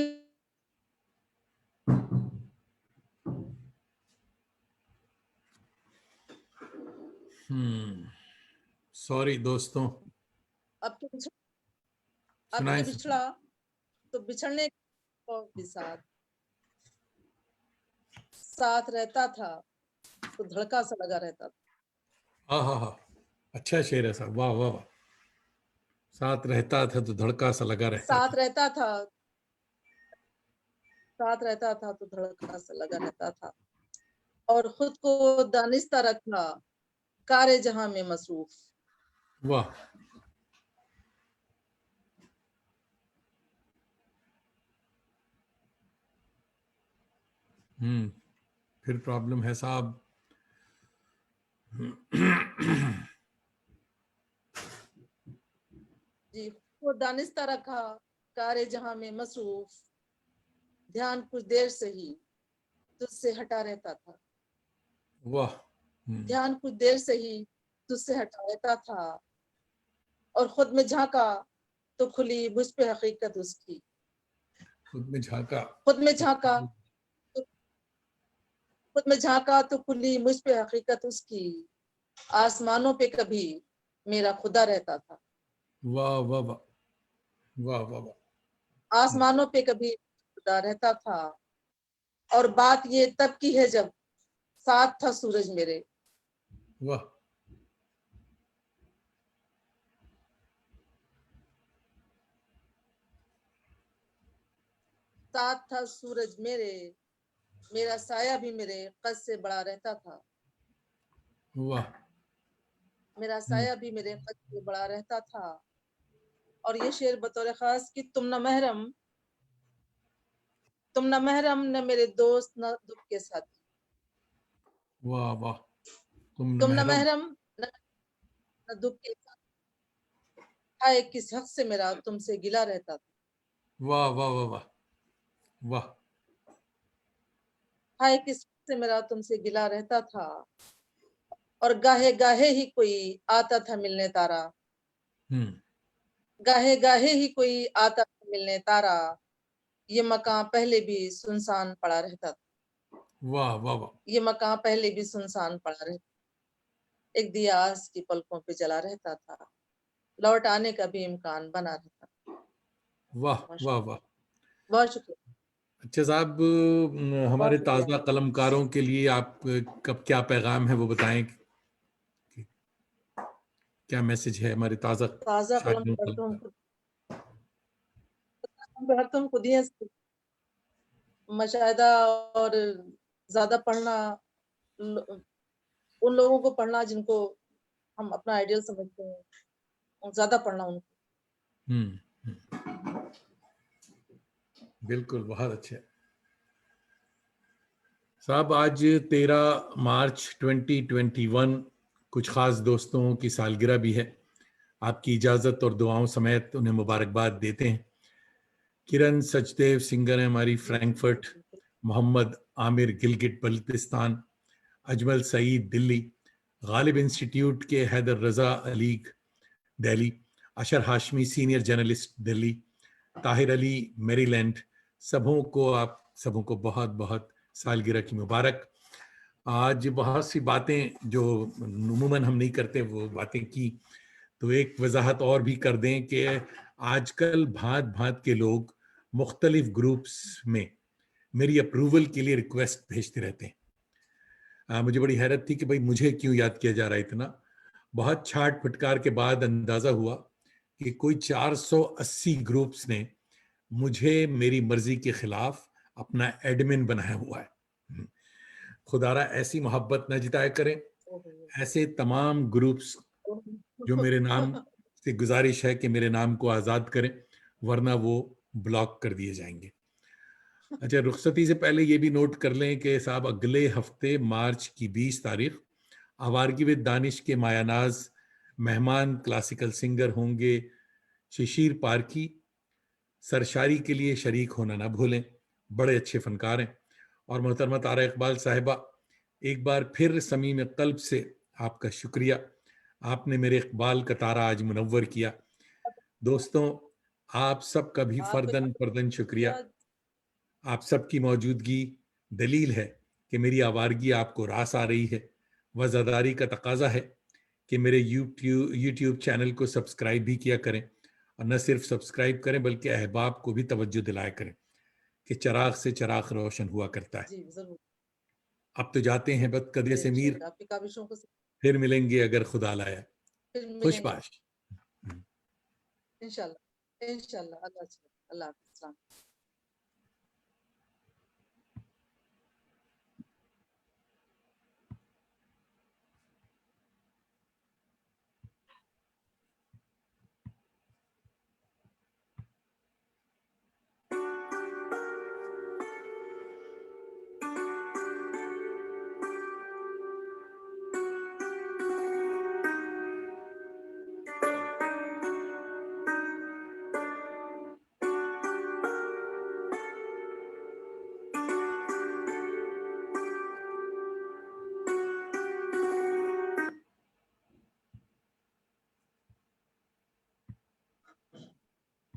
सॉरी दोस्तों। अब के बिछड़ा अब के सुनाएं सुनाएं। बिछड़ा तो बिछड़ने को भी साथ साथ रहता था, तो धड़का सा लगा रहता था। हाँ हाँ हाँ, अच्छा शेर है साहब, वाह वाह वाह। साथ रहता था तो धड़का सा लगा रहता साथ था। रहता था साथ रहता था तो धड़का सा लगा रहता था, और खुद को दानिस्ता रखा, कारे जहां में मसरूफ। वाह। फिर प्रॉब्लम है साहब। जी, वो दानिस्ता रखा, कारे जहां में मसरूफ, ध्यान कुछ देर से ही तुझसे हटा रहता था। वाह। ध्यान कुछ देर से ही तुझसे हटा रहता था, और खुद में झांका तो खुली मुझ पे हकीकत उसकी। खुद में झांका खुद में तो झांका तो खुद में झांका तो खुली मुझ पे हकीकत उसकी। आसमानों पे कभी मेरा खुदा रहता था। वाह वाह वाह वाह वाह वाह। आसमानों पे कभी खुदा रहता था, और बात ये तब की है जब साथ था सूरज मेरे। वाह साथ था सूरज मेरे, मेरा साया भी मेरे कद से बड़ा रहता था। वाह। मेरा साया भी मेरे कद से बड़ा रहता था। और ये शेर बतौर खास कि तुम न महरम न मेरे दोस्त न दुख के साथी। वाह वाह। तुम न तुम न महरम। महरम न, न दुख के साथी। हाय किस हक से मेरा तुमसे गिला रहता था। वाह वाह वाह वाह वाह। हाय किस हक से मेरा तुमसे गिला रहता था। और गाहे गाहे ही कोई आता था मिलने तारा। हम्म। गाहे गाहे ही कोई आता था मिलने तारा। ये मकान पहले भी सुनसान पड़ा रहता था। वाह वाह वाह ये मकान पहले भी सुनसान पड़ा रहता। एक दिया आस की पलकों पे जला रहता था, लौट आने का भी इम्कान बना रहता था। वाह बहुत वाह शुक्रिया। वाह। बहुत शुक्रिया। अच्छा साहब, बहुत हमारे शुक्रिया। ताज़ा कलमकारों के लिए आप कब क्या पैगाम है वो बताएं कि क्या मैसेज है हमारे ताज़ा ताजा कलम शायरों पर कलमकार। तुम खुद ही मशाहिदा और ज्यादा पढ़ना, उन लोगों को पढ़ना जिनको हम अपना आइडियल समझते हैं, ज्यादा पढ़ना उनको। बिल्कुल, बहुत अच्छे साहब। आज 13 मार्च 2021, कुछ खास दोस्तों की सालगिरह भी है। आपकी इजाज़त और दुआओं समेत उन्हें मुबारकबाद देते हैं। किरण सचदेव सिंगर हैं हमारी, जी जी फ्रैंकफर्ट। बिल्कुल। मोहम्मद आमिर गिलगिट बल्तिस्तान। अजमल सईद दिल्ली। गालिब इंस्टीट्यूट के Haider Raza Alig Delhi. Ashar Hashmi senior journalist Delhi. Tahir Ali Maryland. सबों को बहुत बहुत सालगिरह की मुबारक। आज बहुत सी बातें जो अमूमन हम नहीं करते वो बातें की, तो एक वजाहत और भी कर दें कि आजकल भांत भांत के लोग मुख्तलिफ ग्रुप्स में मेरी अप्रूवल के लिए रिक्वेस्ट भेजते रहते हैं। मुझे बड़ी हैरत थी कि भाई मुझे क्यों याद किया जा रहा है इतना। बहुत छाट फटकार के बाद अंदाजा हुआ कि कोई 480 ग्रुप्स ने मुझे मेरी मर्जी के खिलाफ अपना एडमिन बनाया हुआ है। खुदारा ऐसी मोहब्बत न जिताया करें। ओहो! ऐसे तमाम ग्रुप्स जो मेरे नाम ओहो! से गुजारिश है कि मेरे नाम को आज़ाद करें, वरना वो ब्लॉक कर दिए जाएंगे। अच्छा, रुखसती से पहले ये भी नोट कर लें कि साहब अगले हफ्ते मार्च की 20 तारीख आवारगी विद दानिश के मायानाज मेहमान क्लासिकल सिंगर होंगे शिशिर पारकी। सरशारी के लिए शरीक होना ना भूलें, बड़े अच्छे फनकार हैं। और मोहतरमा तारा इकबाल साहिबा, एक बार फिर समीम कल्ब से आपका शुक्रिया। आपने मेरे इकबाल का तारा आज मुनव्वर किया। दोस्तों, आप सबका भी आपका फर्दन फर्दन शुक्रिया। शुक्रिया। आप सबकी मौजूदगी दलील है कि मेरी आवारगी आपको रास आ रही है। वज़ादारी का तकाजा है कि मेरे यूट्यूब चैनल को सब्सक्राइब भी किया करें, और न सिर्फ सब्सक्राइब करें बल्कि अहबाब को भी तवज्जो दिलाया करें कि चिराग से चिराग रोशन हुआ करता है। जी, ज़रूर। अब तो जाते हैं बदकदे से मीर, बेशक, आपकी काविशों को फिर मिलेंगे अगर खुदा लाया। फिर खुश मिलेंगे बाश। इंशाल्लाह। इंशाल्लाह, अल्लाह हाफ़िज़।